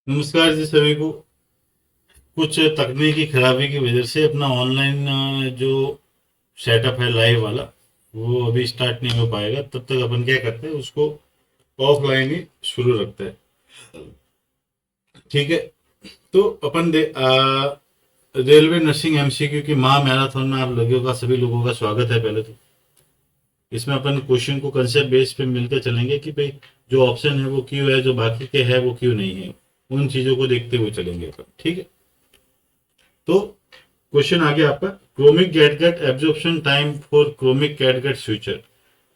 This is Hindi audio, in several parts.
नमस्कार जी सभी को। कुछ तकनीकी खराबी की वजह से अपना ऑनलाइन जो सेटअप है लाइव वाला वो अभी स्टार्ट नहीं हो पाएगा। तब तक अपन क्या करते हैं, उसको ऑफलाइन ही शुरू रखते हैं। ठीक है। तो अपन रेलवे नर्सिंग एमसीक्यू की महा मैराथन में आप लोगों का, सभी लोगों का स्वागत है। पहले तो इसमें अपन क्वेश्चन को कंसेप्ट बेस पे मिलकर चलेंगे कि भाई जो ऑप्शन है वो क्यों है, जो बाकी के है वो क्यों नहीं है। उन चीजों को देखते हुए चलेंगे अपन। ठीक है। तो क्वेश्चन आ गया आपका, chromic catgut absorption time for chromic catgut switcher.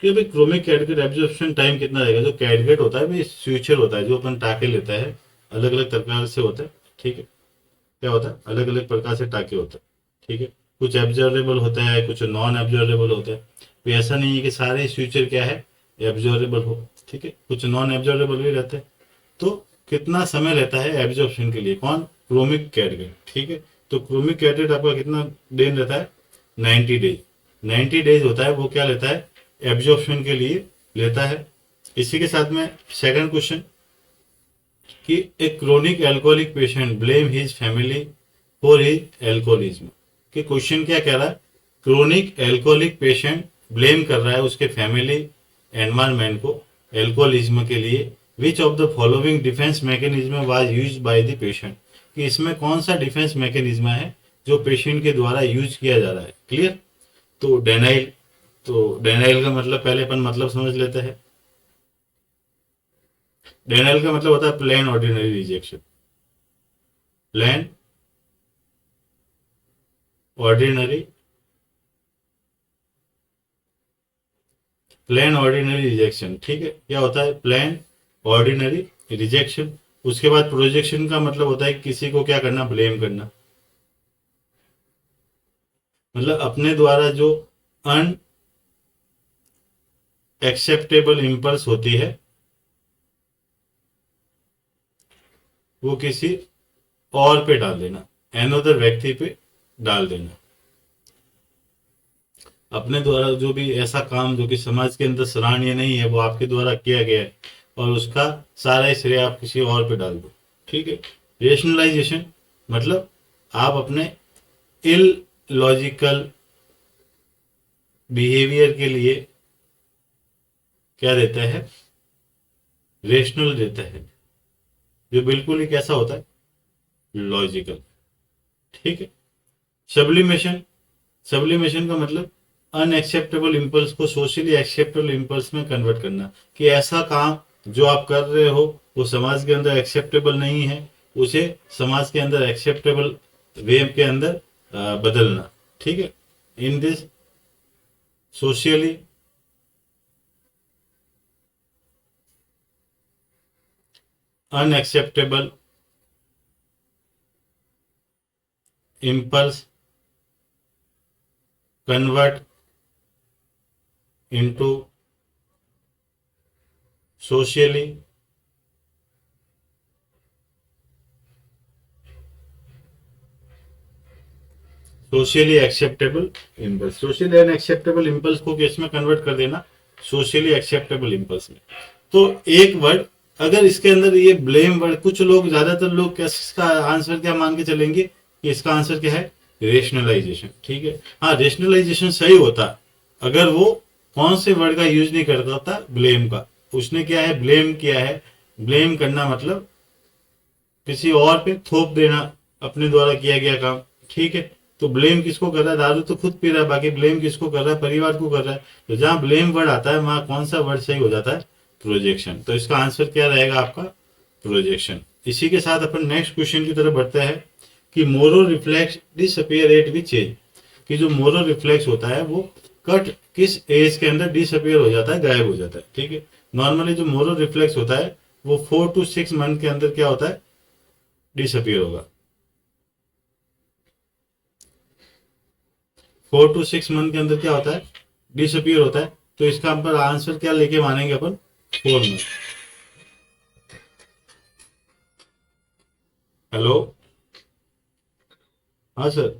कि भाई क्रोमिक कैटगट एब्जॉर्प्शन टाइम कितना रहेगा। जो कैटगट होता है भाई स्विचर होता है, जो अपन टाके लेता है, अलग अलग प्रकार से होता है। ठीक है। क्या होता है, अलग अलग प्रकार से टाके होते हैं। ठीक है। कुछ एब्जॉर्बेबल होता है, कुछ नॉन एब्जॉर्बेबल होता है। तो ऐसा नहीं है कि सारे स्विचर क्या है, एब्जॉर्बेबल हो। ठीक है। कुछ नॉन एब्जॉर्बेबल भी रहते हैं। तो कितना समय लेता है एब्जॉर्प्शन के लिए, कौन, क्रोमिक कैटगट। ठीक है। तो क्रोमिक कैटगट आपका कितना दिन रहता है, 90 डेज। 90 डेज होता है वो, क्या लेता है, एब्जॉर्प्शन के लिए लेता है। इसी के साथ में सेकंड क्वेश्चन, कि a chronic alcoholic patient blame his family for his alcoholism. कि क्वेश्चन क्या कह रहा है, क्रोनिक एल्कोहलिक पेशेंट ब्लेम कर रहा है उसके फैमिली एनवायरमेंट को एल्कोहलिज्म के लिए। विच of the following defence mechanism was use by the patient. कि इसमें कौन सा डिफेंस मैकेनिज्म है जो पेशेंट के द्वारा यूज किया जा रहा है। क्लियर। तो डेनाइल। तो डेनाइल का मतलब पहले अपन मतलब समझ लेते हैं। डेनाइल का मतलब होता है plain ordinary rejection. Plain ordinary, plain ordinary rejection. ठीक है। क्या होता है, प्लेन ऑर्डिनरी रिजेक्शन। उसके बाद प्रोजेक्शन का मतलब होता है किसी को क्या करना, ब्लेम करना। मतलब अपने द्वारा जो अन एक्सेप्टेबल इम्पल्स होती है वो किसी और पे डाल देना, अनदर व्यक्ति पे डाल देना। अपने द्वारा जो भी ऐसा काम जो कि समाज के अंदर सराहनीय नहीं है वो आपके द्वारा किया गया है, और उसका सारा ही श्रेय आप किसी और पे डाल दो। ठीक है। रेशनलाइजेशन मतलब आप अपने इल लॉजिकल बिहेवियर के लिए क्या देता है, रेशनल देता है, जो बिल्कुल ही कैसा होता है, लॉजिकल। ठीक है। सब्लिमेशन, सब्लिमेशन का मतलब अनएक्सेप्टेबल इम्पल्स को सोशली एक्सेप्टेबल इम्पल्स में कन्वर्ट करना। कि ऐसा काम जो आप कर रहे हो वो समाज के अंदर एक्सेप्टेबल नहीं है, उसे समाज के अंदर एक्सेप्टेबल वे के अंदर बदलना। ठीक है। In this socially unacceptable impulse convert into socially socially acceptable impulse. Socially unacceptable impulse को केस में कन्वर्ट कर देना सोशली एक्सेप्टेबल इम्पल्स में। तो एक वर्ड, अगर इसके अंदर ये ब्लेम वर्ड, कुछ लोग, ज्यादातर लोग क्या इसका आंसर क्या मान के चलेंगे कि इसका आंसर क्या है, रेशनलाइजेशन। ठीक है। हाँ, रेशनलाइजेशन सही होता अगर वो कौन से वर्ड का यूज नहीं करता था, ब्लेम का। उसने क्या है, ब्लेम किया है। ब्लेम करना मतलब किसी और पे थोप देना अपने द्वारा किया गया काम। ठीक है। तो ब्लेम किसको कर रहा है, दारू तो खुद पी रहा है, बाकी ब्लेम किसको कर रहा है, परिवार को कर रहा है। तो जहां ब्लेम वर्ड आता है वहां कौन सा वर्ड सही हो जाता है, प्रोजेक्शन। तो इसका आंसर क्या रहेगा आपका, प्रोजेक्शन। इसी के साथ अपन नेक्स्ट क्वेश्चन की तरफ बढ़ते हैं, कि Moro reflex disappear at which age. कि जो मोरो रिफ्लेक्स होता है वो कट किस एज के अंदर डिसअपियर हो जाता है, गायब हो जाता है। ठीक है। नॉर्मली जो मोरो रिफ्लेक्स होता है वो 4 to 6 मंथ के अंदर क्या होता है, डिसअपियर होगा। 4 to 6 मंथ के अंदर क्या होता है, डिसअपियर होता है। तो इसका पर आंसर क्या लेके मानेंगे अपन, 4 मंथ। हेलो। हाँ सर।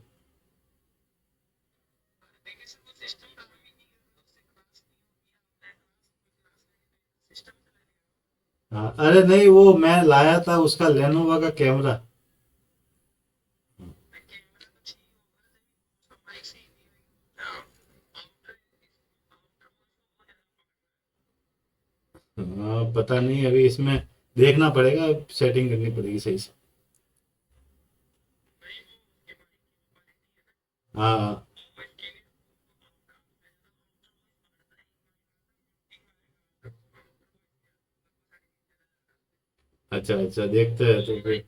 हाँ, अरे नहीं, वो मैं लाया था उसका लेनोवा का कैमरा। हाँ, पता नहीं, अभी इसमें देखना पड़ेगा, सेटिंग करनी पड़ेगी सही से। हाँ। अच्छा अच्छा, देखते हैं तो फिर।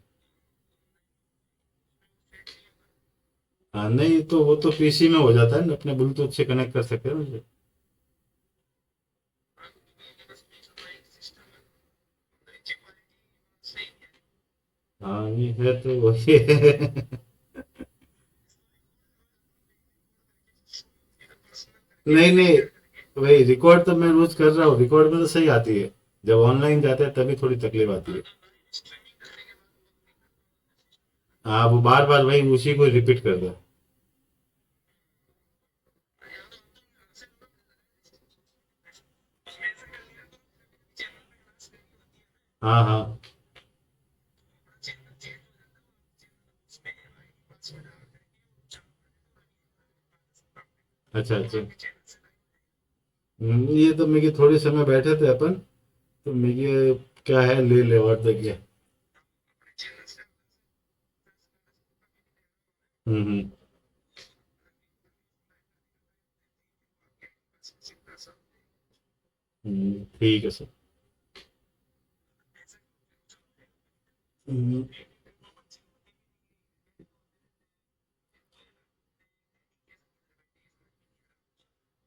हाँ, नहीं तो वो तो पीसी में हो जाता है ना, अपने ब्लूटूथ से कनेक्ट कर सकते हैं ना। हाँ, ये है तो वही है। नहीं नहीं, वही रिकॉर्ड तो मैं रोज कर रहा हूँ, रिकॉर्ड में तो सही आती है। जब ऑनलाइन जाते हैं तभी थोड़ी तकलीफ आती है। हाँ, वो बार बार वही उसी को रिपीट कर दो। हाँ हाँ। अच्छा अच्छा। ये तो मेरी थोड़े समय बैठे थे अपन, तो मेरी क्या है, ले ले और देखिए। हम्म। ठीक है सर। हम्म,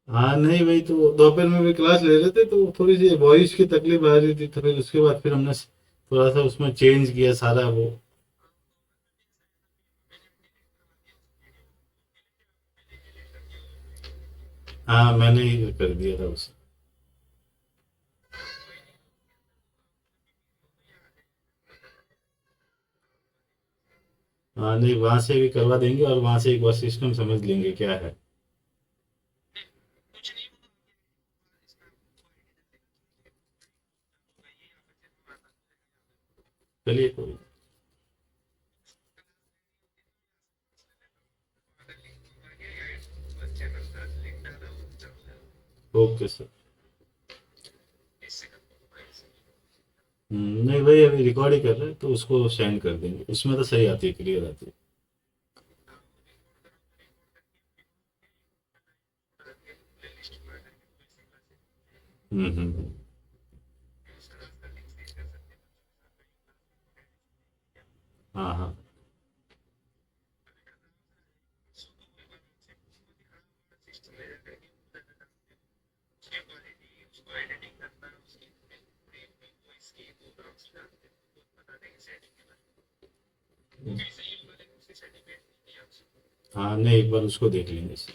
हाँ, नहीं वही तो दोपहर में भी क्लास ले रहे थे, तो थोड़ी सी वॉइस की तकलीफ आ रही थी, तो फिर उसके बाद फिर हमने थोड़ा सा उसमें चेंज किया सारा वो। हाँ, मैंने ही कर दिया था उसे। हाँ, नहीं वहां से भी करवा देंगे, और वहां से एक बार सिस्टम समझ लेंगे क्या है। चलिए कोई। Okay sir. नहीं भाई, अभी रिकॉर्ड ही कर रहे हैं, तो उसको सेंड कर देंगे, उसमें तो सही आती है, क्लियर आती है। हम्म। हाँ हाँ। हाँ, नहीं एक बार उसको देख लेंगे सर।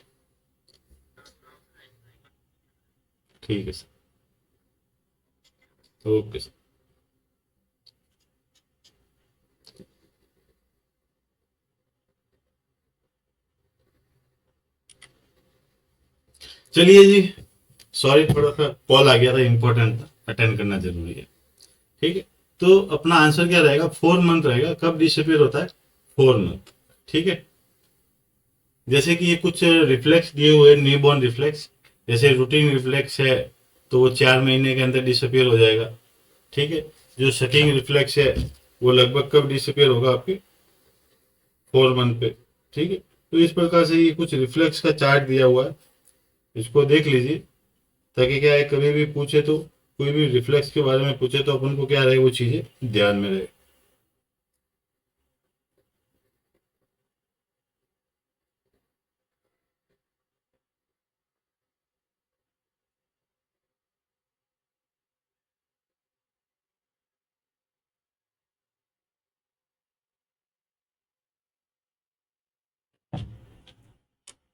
ठीक है सर। Okay sir. चलिए जी, सॉरी थोड़ा सा कॉल आ गया था, इंपॉर्टेंट था, अटेंड करना जरूरी है। ठीक है। तो अपना आंसर क्या रहेगा, 4 मंथ रहेगा, कब डिसअपियर होता है, 4 मंथ। ठीक है। जैसे कि ये कुछ रिफ्लेक्स दिए हुए, न्यूबॉर्न रिफ्लेक्स, जैसे रूटीन रिफ्लेक्स है, तो वो 4 महीने के अंदर डिसअपियर हो जाएगा। ठीक है। जो सकिंग रिफ्लेक्स है, वो लगभग कब डिसअपियर होगा, आपके 4 मंथ पे। ठीक है। तो इस प्रकार से ये कुछ रिफ्लेक्स का चार्ट दिया हुआ है, इसको देख लीजिए, ताकि क्या है, कभी भी पूछे तो, कोई भी रिफ्लेक्स के बारे में पूछे तो अपन को क्या रहे, वो चीजें ध्यान में रहे।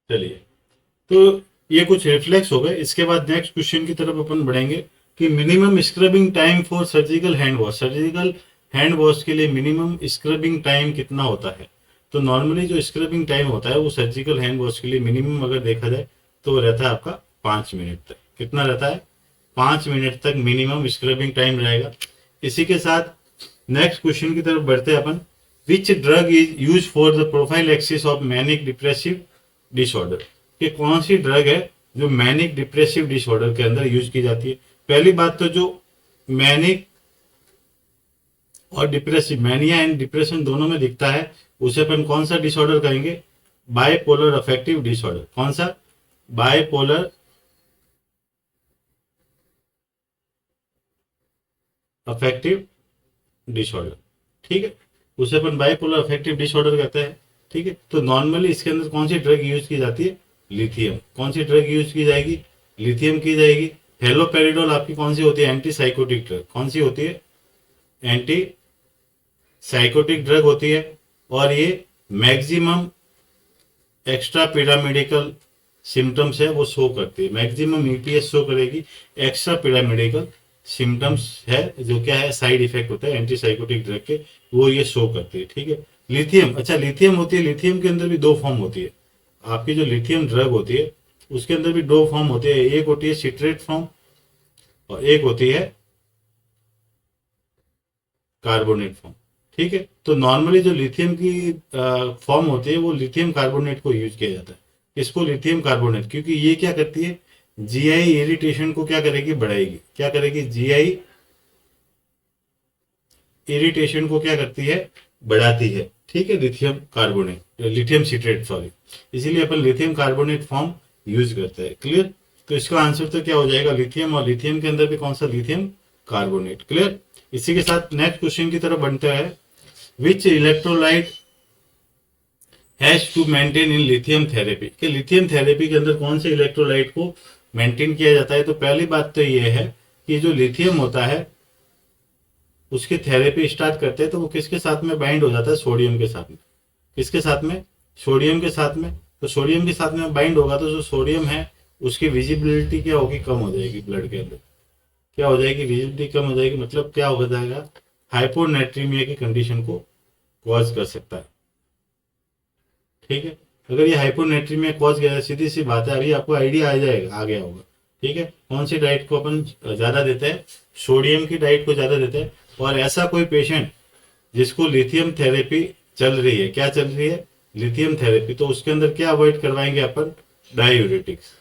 चलिए, तो ये कुछ रिफ्लेक्स हो गए, इसके बाद नेक्स्ट क्वेश्चन की तरफ अपन बढ़ेंगे, कि minimum scrubbing time for surgical hand wash. Surgical hand wash के लिए मिनिमम स्क्रबिंग टाइम कितना होता है। तो नॉर्मली जो स्क्रबिंग टाइम होता है, वो सर्जिकल हैंड वॉश के लिए मिनिमम अगर देखा जाए, तो वो रहता है आपका 5 मिनट तक। कितना रहता है, 5 मिनट तक मिनिमम स्क्रबिंग टाइम रहेगा। इसी के साथ नेक्स्ट क्वेश्चन की तरफ बढ़ते हैं अपन। Which drug is use for the prophylaxis of manic depressive disorder, कि कौन सी ड्रग है जो मैनिक डिप्रेसिव डिसऑर्डर के अंदर यूज की जाती है। पहली बात तो जो मैनिक और डिप्रेसिव, मैनिया एंड डिप्रेशन दोनों में दिखता है, उसे अपन कौन सा डिसऑर्डर कहेंगे, बाइपोलर अफेक्टिव डिसऑर्डर। कौन सा, बाइपोलर अफेक्टिव डिसऑर्डर, ठीक है, उसे अपन बाइपोलर अफेक्टिव डिसऑर्डर कहते हैं, ठीक है। तो नॉर्मली इसके अंदर कौन सी ड्रग यूज की जाती है, लिथियम। कौन सी ड्रग यूज की जाएगी, लिथियम की जाएगी। हेलोपेरिडोल आपकी कौन सी होती है, एंटी साइकोटिक ड्रग। कौन सी होती है, एंटी साइकोटिक ड्रग होती है, और ये मैक्सिमम एक्स्ट्रा पिरामिडिकल सिम्टम्स है वो शो करती है, मैक्सिमम ईपीएस शो करेगी, एक्स्ट्रा पिरामिडिकल सिम्टम्स है जो क्या है, साइड इफेक्ट होता है एंटी साइकोटिक ड्रग के, वो ये शो करती है, ठीक है। लिथियम, अच्छा लिथियम होती है, लिथियम के अंदर भी दो फॉर्म होती है। आपकी जो लिथियम ड्रग होती है उसके अंदर भी दो फॉर्म होते हैं, एक होती है सिट्रेट फॉर्म और एक होती है कार्बोनेट फॉर्म, ठीक है। तो नॉर्मली जो लिथियम की फॉर्म होती है वो लिथियम कार्बोनेट को यूज किया जाता है। इसको लिथियम कार्बोनेट, क्योंकि ये क्या करती है, जीआई इरिटेशन को क्या करेगी, बढ़ाएगी। क्या करेगी, जीआई इरिटेशन को क्या करती है, बढ़ाती है, ठीक है। Lithium carbonate, lithium citrate sorry, इसीलिए अपन लिथियम कार्बोनेट फॉर्म यूज करते हैं। क्लियर, तो इसका आंसर तो क्या हो जाएगा, लिथियम, और लिथियम के अंदर भी कौन सा, लिथियम कार्बोनेट। क्लियर, इसी के साथ नेक्स्ट क्वेश्चन की तरफ बनता है। Which electrolyte has to maintain in lithium therapy, कि लिथियम थेरेपी के अंदर कौन से इलेक्ट्रोलाइट को मेंटेन किया जाता है। तो पहली बात तो ये है कि जो लिथियम होता है उसकी थेरेपी स्टार्ट करते हैं तो वो किसके साथ में बाइंड हो जाता है, सोडियम के साथ में। किसके साथ में, सोडियम के साथ में। तो सोडियम के साथ में बाइंड होगा तो जो सोडियम है उसकी विजिबिलिटी क्या होगी, कम हो जाएगी, ब्लड के अंदर क्या हो जाएगी, विजिबिलिटी कम हो जाएगी, मतलब क्या हो जाएगा, हाइपोनेट्रीमिया की कंडीशन को कॉज कर सकता है, ठीक है। अगर ये हाइपोनेट्रीमिया कॉज किया, सीधी सी बात है, अभी आपको आइडिया आ जाएगा, आ गया होगा, ठीक है। कौन सी डाइट को अपन ज्यादा देते हैं, सोडियम की डाइट को ज्यादा देते हैं। और ऐसा कोई पेशेंट जिसको लिथियम थेरेपी चल रही है, क्या चल रही है, लिथियम थेरेपी, तो उसके अंदर क्या अवॉइड करवाएंगे अपन, डाययूरेटिक्स।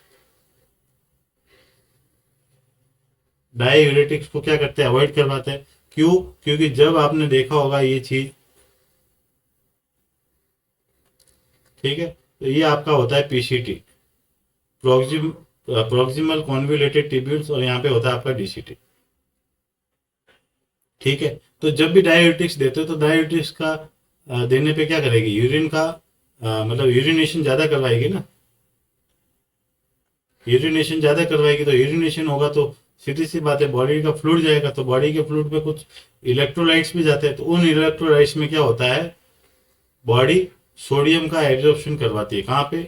डाययूरेटिक्स को क्या करते हैं, अवॉइड करवाते हैं। क्यों, क्योंकि जब आपने देखा होगा ये चीज, ठीक है, तो ये आपका होता है पीसीटी, प्रोक्सिमल कॉन्वोल्यूटेड ट्यूब्यूल्स, और यहाँ पे होता है आपका डीसीटी, ठीक है। तो जब भी डाययूरेटिक्स देते हो तो डाययूरेटिक्स का देने पे क्या करेगी, यूरिन का मतलब यूरिनेशन ज्यादा करवाएगी ना, यूरिनेशन ज्यादा करवाएगी, तो यूरिनेशन होगा तो सीधी सी बात है बॉडी का फ्लूइड जाएगा, तो बॉडी के फ्लूइड पे कुछ इलेक्ट्रोलाइट्स भी जाते हैं, तो उन इलेक्ट्रोलाइट्स में क्या होता है, बॉडी सोडियम का एब्जॉर्प्शन करवाती है, कहाँ पे,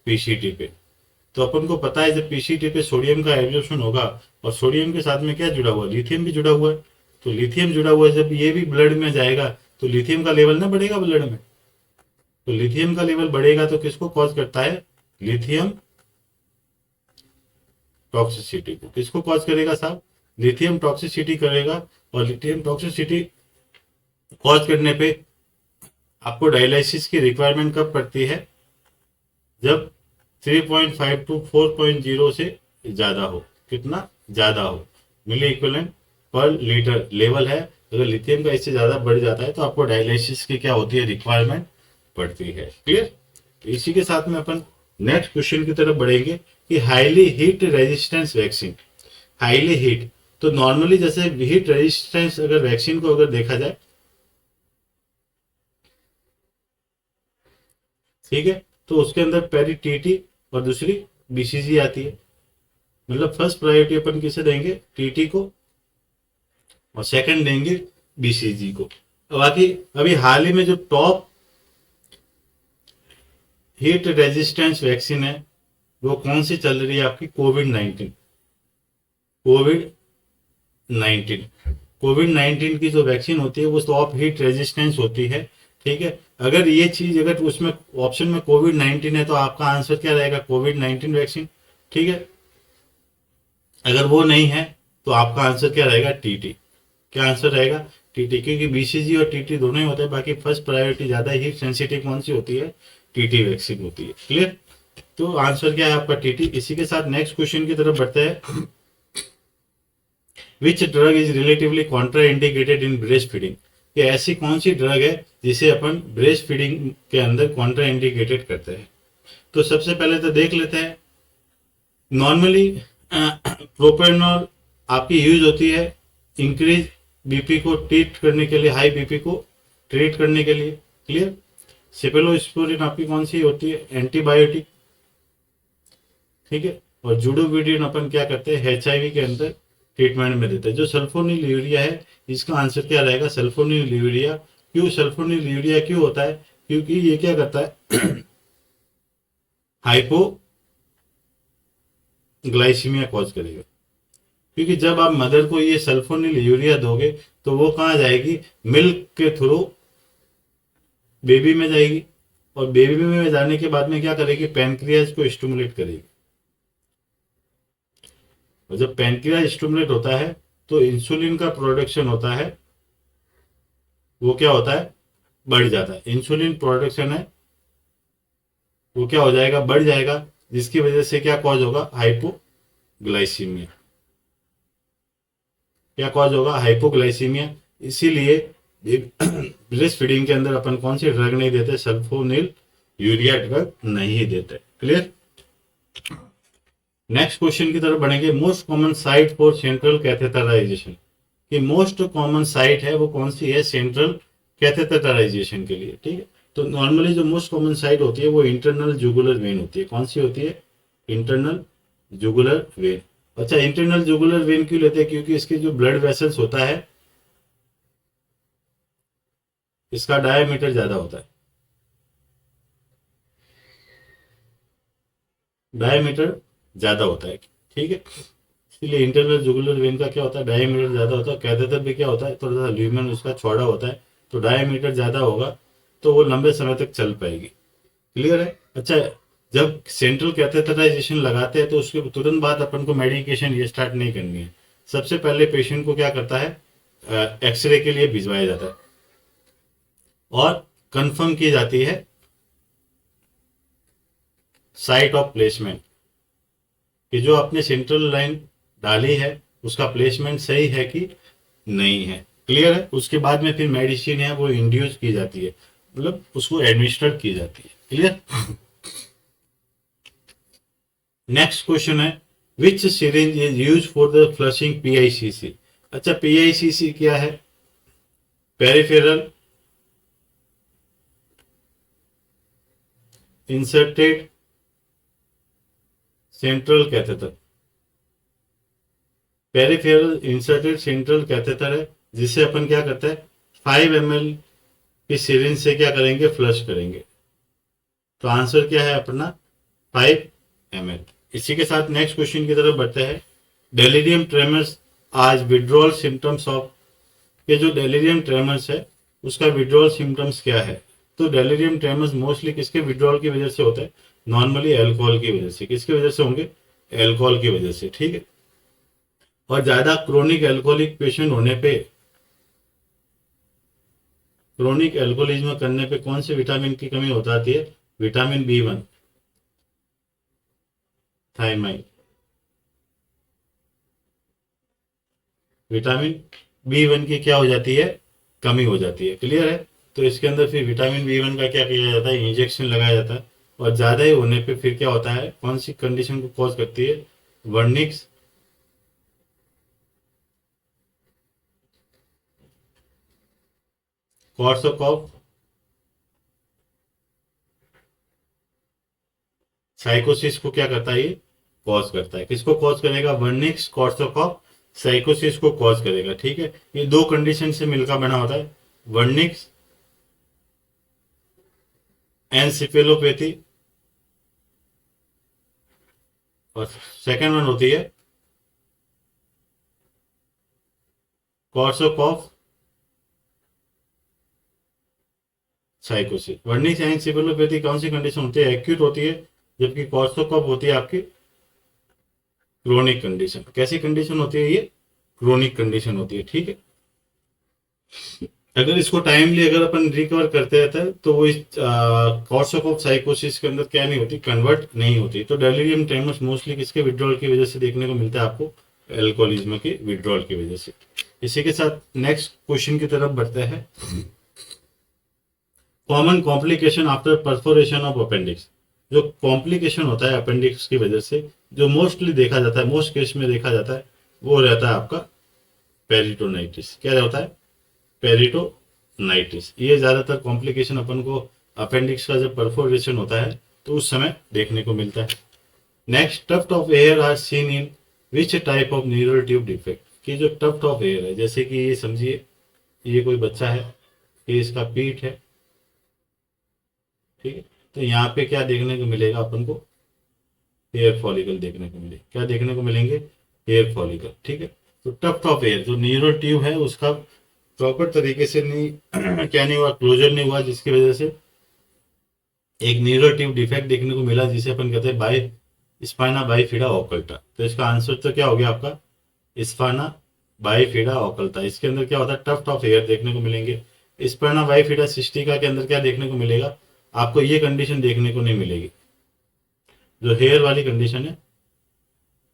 पीसीटी पे। तो अपन को पता है जब पीसीटी पे सोडियम का एब्जॉर्प्शन होगा, और सोडियम के साथ में क्या जुड़ा हुआ है, लिथियम भी जुड़ा हुआ है, तो लिथियम जुड़ा हुआ है, जब ये भी ब्लड में जाएगा तो लिथियम का लेवल ना बढ़ेगा ब्लड में, तो लिथियम का लेवल बढ़ेगा तो किसको कॉज करता है, लिथियम टॉक्सिसिटी को। किसको कॉज करेगा साहब, लिथियम टॉक्सिसिटी करेगा। और लिथियम टॉक्सिसिटी कॉज करने पे आपको डायलिसिस की रिक्वायरमेंट कब पड़ती है, जब 3.5 टू 4.0 से ज्यादा हो, कितना ज्यादा हो, मिली इक्विवेलेंट पर लीटर लेवल है। अगर लिथियम का इससे ज्यादा बढ़ जाता है तो आपको डायलिसिस की क्या होती है, रिक्वायरमेंट पड़ती है। क्लियर, तो इसी के साथ में अपन नेक्स्ट क्वेश्चन की तरफ बढ़ेंगे कि highly heat resistance vaccine. Highly heat, तो नॉर्मली जैसे हीट रेजिस्टेंस अगर वैक्सीन को अगर देखा जाए, ठीक है, तो उसके अंदर पहली टीटी और दूसरी बीसीजी आती है। मतलब फर्स्ट प्रायोरिटी अपन किसे देंगे, टीटी को, और सेकंड देंगे बीसीजी को। बाकी अभी हाल ही में जो टॉप हीट रेजिस्टेंस वैक्सीन है वो कौन सी चल रही है आपकी, कोविड-19। कोविड-19 की जो वैक्सीन होती है वो टॉप हीट रेजिस्टेंस होती है, ठीक है। अगर ये चीज अगर उसमें ऑप्शन में कोविड-19 है तो आपका आंसर क्या रहेगा, कोविड-19 वैक्सीन, ठीक है। अगर वो नहीं है तो आपका आंसर क्या रहेगा, टीटी। क्या आंसर रहेगा? टीटी, क्योंकि बीसीजी और टीटी दोनों ही होते हैं, बाकी फर्स्ट प्रायोरिटी ज्यादा ही सेंसिटिव कौन सी होती है? टीटी वैक्सीन होती है। क्लियर? तो आंसर क्या है आपका? टीटी। इसी के साथ नेक्स्ट क्वेश्चन की तरफ बढ़ते हैं। विच drug is relatively Contra indicated in breast feeding? ये ऐसी कौन सी ड्रग है जिसे अपन ब्रेस्ट फीडिंग के अंदर कॉन्ट्रा इंडिकेटेड करते हैं? तो सबसे पहले तो देख लेते हैं। नॉर्मली प्रोपेनॉल आपकी यूज होती है इंक्रीज बीपी को ट्रीट करने के लिए, हाई बीपी को ट्रीट करने के लिए। क्लियर? सेफेलोस्पोरिन आपकी कौन सी होती है? एंटीबायोटिक। ठीक है। और जूडोविडिन अपन क्या करते हैं? एचआईवी के अंदर ट्रीटमेंट में देते हैं। जो सल्फोनिल यूरिया है, इसका आंसर क्या रहेगा? Sulphonyl urea. क्यों सल्फोनिल यूरिया क्यों होता है? क्योंकि ये क्या करता है? हाइपोग्लाइसीमिया कॉज करेगा। क्योंकि जब आप मदर को ये सल्फोनिल यूरिया दोगे तो वो कहाँ जाएगी? मिल्क के थ्रू बेबी में जाएगी, और बेबी में जाने के बाद में क्या करेगी? पैनक्रियाज को स्टिमुलेट करेगी। और जब पैनक्रियाज स्टिमुलेट होता है तो इंसुलिन का प्रोडक्शन होता है, वो क्या होता है? बढ़ जाता है। इंसुलिन प्रोडक्शन है वो क्या हो जाएगा? बढ़ जाएगा, जिसकी वजह से क्या कॉज होगा? हाइपोग्लाइसीमिया। क्या कॉज होगा? हाइपोग्लाइसीमिया। इसीलिए ब्रेस्ट फीडिंग के अंदर अपन कौन सी ड्रग नहीं देते? सल्फोनिल यूरिया ड्रग नहीं देते। क्लियर? नेक्स्ट क्वेश्चन की तरफ बढ़ेंगे। Most common site for central catheterisation, कि मोस्ट कॉमन साइट है वो कौन सी है? सेंट्रल कैथेटराइजेशन के लिए। ठीक है। तो नॉर्मली जो मोस्ट कॉमन साइट होती है वो इंटरनल जुगुलर वेन होती है। कौन सी होती है? Internal jugular vein. अच्छा, इंटरनल जुगुलर वेन क्यों लेते हैं? क्योंकि इसके जो ब्लड वेसल्स होता है इसका डायमीटर ज्यादा होता है। डायमीटर ज्यादा होता है। ठीक है। इसलिए इंटरनल जुगुलर वेन का क्या होता है? डायमीटर ज्यादा होता है। कैथेटर भी क्या होता है? थोड़ा सा ल्यूमेन उसका चौड़ा होता है, तो डायमीटर ज्यादा होगा तो वो लंबे समय तक चल पाएगी। क्लियर है? अच्छा, जब सेंट्रल कैथेटराइजेशन लगाते हैं तो उसके तुरंत बाद अपन को मेडिकेशन ये स्टार्ट नहीं करनी है। सबसे पहले पेशेंट को क्या करता है? एक्सरे के लिए भिजवाया जाता है और कंफर्म की जाती है साइट ऑफ प्लेसमेंट, कि जो आपने सेंट्रल लाइन डाली है उसका प्लेसमेंट सही है कि नहीं है। क्लियर है? उसके बाद में फिर मेडिसिन है वो इंड्यूस की जाती है, मतलब उसको एडमिनिस्टर की जाती है। क्लियर? नेक्स्ट क्वेश्चन है, which syringe is use for the flushing PICC? अच्छा, पीआईसीसी क्या है? Peripheral inserted central catheter. Peripheral inserted central catheter है, जिसे अपन क्या करते हैं? 5 ml की सिरिंज से क्या करेंगे? फ्लश करेंगे। तो आंसर क्या है अपना? 5 ml। इसी के साथ नेक्स्ट क्वेश्चन की तरफ बढ़ते हैं। डेलिरियम ट्रेमर्स आज विड्रॉल सिम्टम्स ऑफ, ये जो डेलिरियम ट्रेमर्स है उसका विड्रॉल सिम्टम्स क्या है? तो डेलिरियम ट्रेमर्स मोस्टली किसके विड्रॉल की वजह से होता है? नॉर्मली अल्कोहल की वजह से। किसकी वजह से होंगे? अल्कोहल की वजह से। ठीक है। और ज्यादा क्रोनिक अल्कोहलिक पेशेंट होने पे, क्रोनिक अल्कोहलिज्म करने पे कौन से विटामिन की कमी हो जाती है? Vitamin B1, thiamine. Vitamin B1 की क्या हो जाती है? कमी हो जाती है। क्लियर है? तो इसके अंदर फिर विटामिन B1 का क्या किया जाता है? इंजेक्शन लगाया जाता है। और ज्यादा ही होने पे फिर क्या होता है? कौन सी कंडीशन को कॉज करती है? वर्निक्स कॉर्सोकॉफ साइकोसिस को क्या करता है? ये कॉज करता है। किसको कॉज करेगा? वर्निक्स कॉर्सोकॉफ साइकोसिस को कॉज करेगा। ठीक है। ये दो कंडीशन से मिलकर बना होता है, वर्निक्स एनसिफेलोपैथी, और सेकेंड वन होती है कॉर्सोकॉफ साइकोसिस। वर्निक्स एनसिफेलोपैथी कौन सी कंडीशन होती है? एक्यूट होती है, जबकि कॉर्सोकॉफ होती है आपकी क्रोनिक कंडीशन। कैसी कंडीशन होती है? ये क्रोनिक कंडीशन होती है। ठीक है। अगर इसको टाइमली अगर अपन रिकवर करते रहते हैं तो वो इस कॉर्स ऑफ साइकोसिस के अंदर क्या नहीं होती, कन्वर्ट नहीं होती। तो डेलिरियम ट्रेमस मोस्टली किसके विड्रॉल की वजह से देखने को मिलता है आपको, एल्कोहलिज्म के विड्रॉल की वजह से। इसी के साथ नेक्स्ट क्वेश्चन की तरफ बढ़ते हैं। Common complication after perforation of appendix. जो कॉम्प्लिकेशन होता है अपेंडिक्स की वजह से, जो मोस्टली देखा जाता है, मोस्ट केस में देखा जाता है, वो रहता है आपका पेरिटोनाइटिस। क्या रहता है, पेरिटोनाइटिस। ये ज्यादातर कॉम्प्लिकेशन अपन को अपेंडिक्स का जब परफोरेशन होता है तो उस समय देखने को मिलता है। Next, tuft of air are seen in which type of neural tube defect. कि जो टफ्ट ऑफ एयर है, जैसे कि ये समझिए ये कोई बच्चा है, ये इसका पीठ है, ठीक है, तो यहाँ पे क्या देखने को मिलेगा अपन को, हेयर फॉलिकल देखने को मिलेगा। क्या देखने को मिलेंगे, हेयर फॉलिकल, ठीक है। तो टफ्ट ऑफ एयर जो न्यूरल ट्यूब है उसका प्रॉपर तरीके से नहीं क्या नहीं हुआ, क्लोजर नहीं हुआ, जिसकी वजह से एक न्यूरल ट्यूब डिफेक्ट देखने को मिला, जिसे अपन कहते हैं बाई स्पाइना बाइफिडा ओकल्टा। तो इसका आंसर तो क्या हो गया आपका, स्पाइना बाइफिडा ओकल्टा। इसके अंदर क्या होता है, टफ्ट ऑफ एयर देखने को मिलेंगे। स्पाइना बाइफिडा सिस्टिका के अंदर क्या देखने को मिलेगा आपको, ये कंडीशन देखने को नहीं मिलेगी। जो हेयर वाली कंडीशन है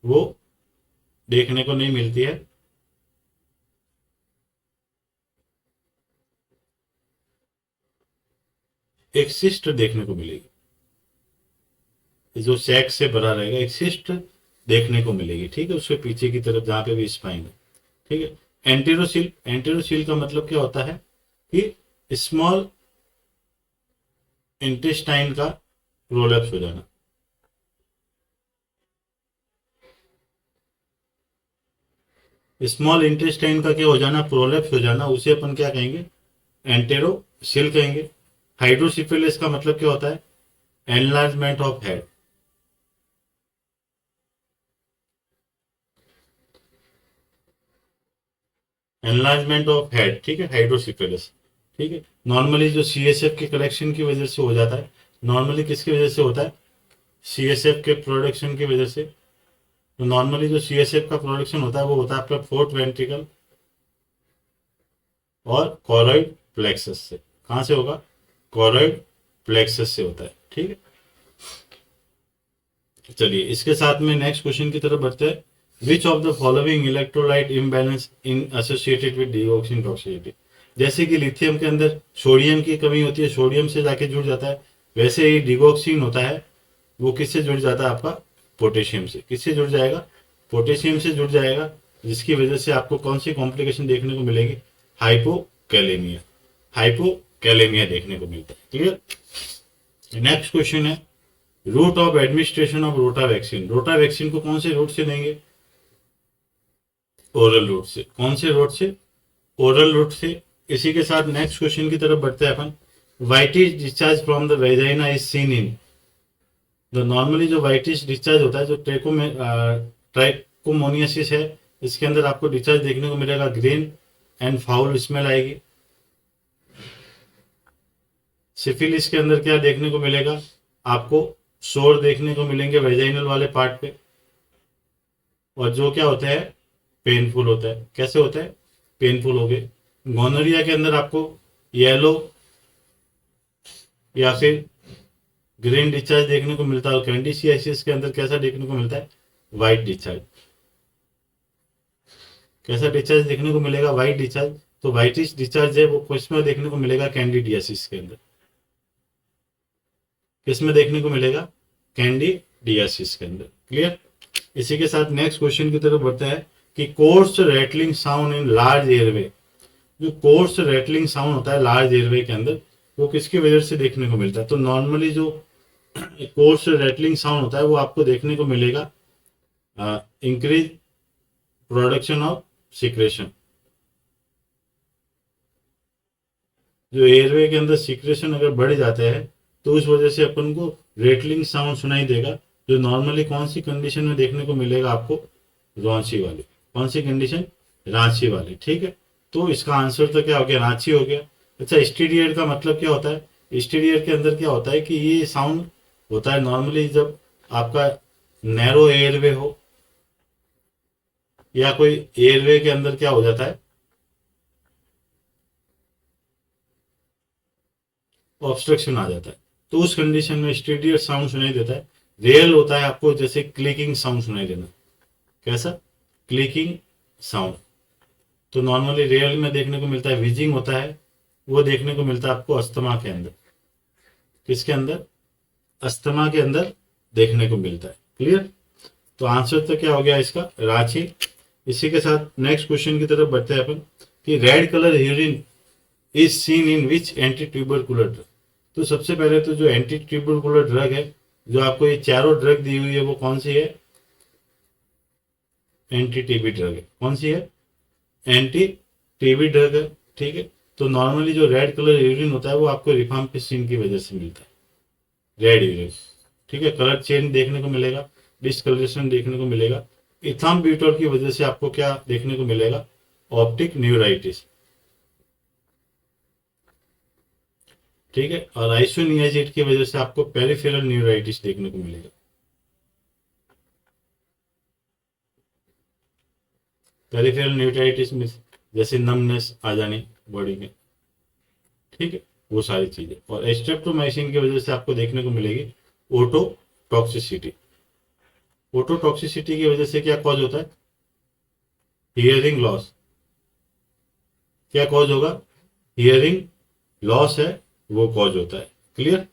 वो देखने को नहीं मिलती है। एक सिस्ट देखने को मिलेगी, जो सैक से भरा रहेगा, एक सिस्ट देखने को मिलेगी, ठीक है, उसके पीछे की तरफ जहां पे भी स्पाइन है, ठीक है। एंटेरोसील, एंटेरोसील का मतलब क्या होता है कि स्मॉल इंटेस्टाइन का प्रोलैप्स हो जाना। स्मॉल इंटेस्टाइन का क्या हो जाना, प्रोलैप्स हो जाना, उसे अपन क्या कहेंगे, एंटेरोसील कहेंगे। हाइड्रोसिफिलिस का मतलब क्या होता है, enlargement of head. Enlargement of head, ठीक है, हाइड्रोसिफिलिस, ठीक है। नॉर्मली जो सीएसएफ के कलेक्शन की वजह से हो जाता है, नॉर्मली किसकी वजह से होता है, सीएसएफ के प्रोडक्शन की वजह से। तो नॉर्मली जो सीएसएफ का प्रोडक्शन होता है वो होता है आपका फोर्थ वेंट्रिकल और कॉरॉइड प्लेक्सस से। कहां से होगा, कॉरॉइड प्लेक्सस से होता है, ठीक है। चलिए इसके साथ में नेक्स्ट क्वेश्चन की तरफ बढ़ते हैं। Which of the following electrolyte imbalance in associated with digoxin toxicity. जैसे कि लिथियम के अंदर सोडियम की कमी होती है, सोडियम से जाके जुड़ जाता है, वैसे ही डिगोक्सिन होता है, वो किससे जुड़ जाता है आपका, पोटेशियम से। किससे जुड़ जाएगा, पोटेशियम से जुड़ जाएगा, जिसकी वजह से आपको कौन सी कॉम्प्लिकेशन देखने को मिलेगी, हाइपोकैलेमिया। हाइपोकैलेमिया देखने को मिलता है, क्लियर। नेक्स्ट क्वेश्चन है, रूट ऑफ एडमिनिस्ट्रेशन ऑफ रोटा वैक्सीन। रोटा वैक्सीन को कौन से रूट से देंगे, ओरल रूट से। कौन से रूट से, ओरल रूट से। इसी के साथ नेक्स्ट क्वेश्चन की तरफ बढ़ते हैं अपन। Whitish discharge from the vagina is seen in the. Normally जो वाइटिश डिस्चार्ज होता है, जो ट्राइकोमोनियासिस है, इसके अंदर आपको डिस्चार्ज देखने को मिलेगा, ग्रीन एंड फाउल स्मेल आएगी। सिफिलिस के अंदर क्या देखने को मिलेगा आपको, सोर देखने को मिलेंगे वेजाइनल वाले पार्ट पे, और जो क्या होता है, पेनफुल होता है। कैसे होता है, पेनफुल हो गए। गोनोरिया के अंदर आपको येलो या फिर ग्रीन डिस्चार्ज देखने को मिलता है, और कैंडिसियासिस के अंदर कैसा देखने को मिलता है, व्हाइट डिस्चार्ज। कैसा डिस्चार्ज देखने को मिलेगा, व्हाइट डिस्चार्ज। तो व्हाइटिश डिस्चार्ज है वो किसमें देखने को मिलेगा, कैंडिडियासिस के अंदर। किसमें देखने को मिलेगा, कैंडिडियासिस के अंदर, क्लियर। इसी के साथ नेक्स्ट क्वेश्चन की तरफ बढ़ता है कि course rattling sound in large airway. जो कोर्स रेटलिंग साउंड होता है लार्ज एयरवे के अंदर, वो किसकी वजह से देखने को मिलता है। तो नॉर्मली जो कोर्स रेटलिंग साउंड होता है वो आपको देखने को मिलेगा इंक्रीज प्रोडक्शन ऑफ सिक्रेशन। जो एयरवे के अंदर सिक्रेशन अगर बढ़ जाता है तो उस वजह से अपन को रेटलिंग साउंड सुनाई देगा, जो नॉर्मली कौन सी कंडीशन में देखने को मिलेगा आपको, रांची वाली। कौन सी कंडीशन, रांची वाली, ठीक है। तो इसका आंसर तो क्या हो गया, रांची हो गया। अच्छा, स्टीडियर का मतलब क्या होता है, स्टीडियर के अंदर क्या होता है कि ये साउंड होता है नॉर्मली जब आपका नैरो एयरवे हो, या कोई एयरवे के अंदर क्या हो जाता है, ऑब्स्ट्रक्शन आ जाता है। तो उस कंडीशन में स्टेडियर साउंड सुनाई देता है। रियल होता है आपको जैसे क्लिकिंग साउंड सुनाई देना। कैसा? Clicking sound. तो नॉर्मली रियल में देखने को मिलता है। विजिंग होता है, वो देखने को मिलता है आपको अस्थमा के अंदर। किसके अंदर? अस्थमा के अंदर देखने को मिलता है। क्लियर? तो आंसर तो क्या हो गया इसका? रांची। इसी के साथ नेक्स्ट क्वेश्चन की तरफ बढ़ते हैं अपन कि red colour urine is seen in which anti tubercular drug. तो सबसे पहले तो जो एंटी ट्यूबरकुलर ड्रग है, जो आपको ये चारों ड्रग दी हुई है, वो कौन सी है? एंटी टीबी ड्रग है। कौन सी है? एंटी टीबी ड्रग है। ठीक है। तो नॉर्मली जो रेड कलर यूरिन होता है वो आपको रिफाम्पिसिन की वजह से मिलता है, रेड यूरिन। ठीक है। कलर चेंज देखने को मिलेगा, डिस्कलरेशन देखने को मिलेगा। इथाम्ब्यूटोल की वजह से आपको क्या देखने को मिलेगा? Optic neuritis. ठीक है। और आइसोनियाजेट की वजह से आपको पेरिफेरल न्यूराइटिस देखने को मिलेगा। पेरिफेरल न्यूराइटिस में जैसे नमनेस आ जानी बॉडी में। ठीक है। वो सारी चीजें। और स्ट्रेप्टोमाइसिन की वजह से आपको देखने को मिलेगी ओटोटॉक्सिसिटी। ओटोटॉक्सिसिटी की वजह से क्या कॉज होता है? Hearing loss. क्या कॉज होगा? हियरिंग लॉस है, वो कॉज होता है। क्लियर?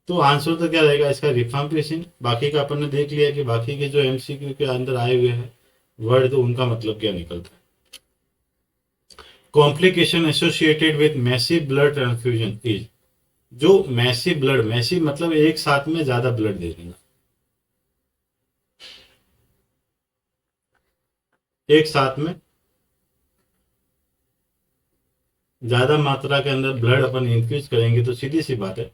तो आंसर तो क्या रहेगा इसका? रिफाम्पिसिन। बाकी का अपन ने देख लिया कि बाकी के जो एमसीक्यू के अंदर आए हुए हैं वर्ड, तो उनका मतलब क्या निकलता है। Complication associated with massive blood transfusion is. जो मैसिव ब्लड, मैसिव मतलब एक साथ में ज्यादा ब्लड दे देना, एक साथ में ज्यादा मात्रा के अंदर ब्लड अपन इन्फ्यूज करेंगे तो सीधी सी बात है,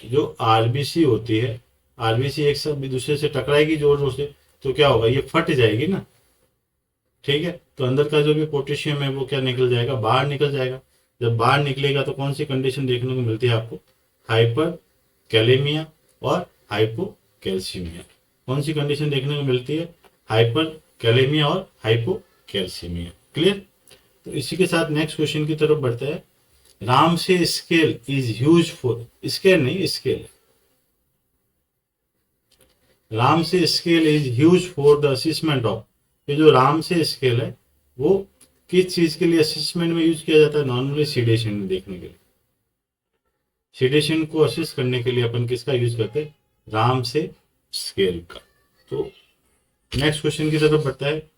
जो आरबीसी होती है, आरबीसी एक साथ भी दूसरे से टकराएगी जोर से, तो क्या होगा? ये फट जाएगी ना। ठीक है। तो अंदर का जो भी पोटेशियम है वो क्या निकल जाएगा? बाहर निकल जाएगा। जब बाहर निकलेगा तो कौन सी कंडीशन देखने को मिलती है आपको? हाइपर कैलेमिया और हाइपोकैल्सीमिया। कौन सी कंडीशन देखने को मिलती है? हाइपर कैलेमिया और हाइपोकैल्सीमिया। क्लियर? तो इसी के साथ नेक्स्ट क्वेश्चन की तरफ बढ़ते हैं। राम से scale is huge for, scale नहीं स्केल, राम से scale is huge for the assessment of. ये जो राम से स्केल है वो किस चीज के लिए असेसमेंट में यूज किया जाता है? नॉर्मली सीडेशन में देखने के लिए। सीडेशन को असेस करने के लिए अपन किसका यूज करते हैं? राम से स्केल का। तो नेक्स्ट क्वेश्चन की तरफ बढ़ता है।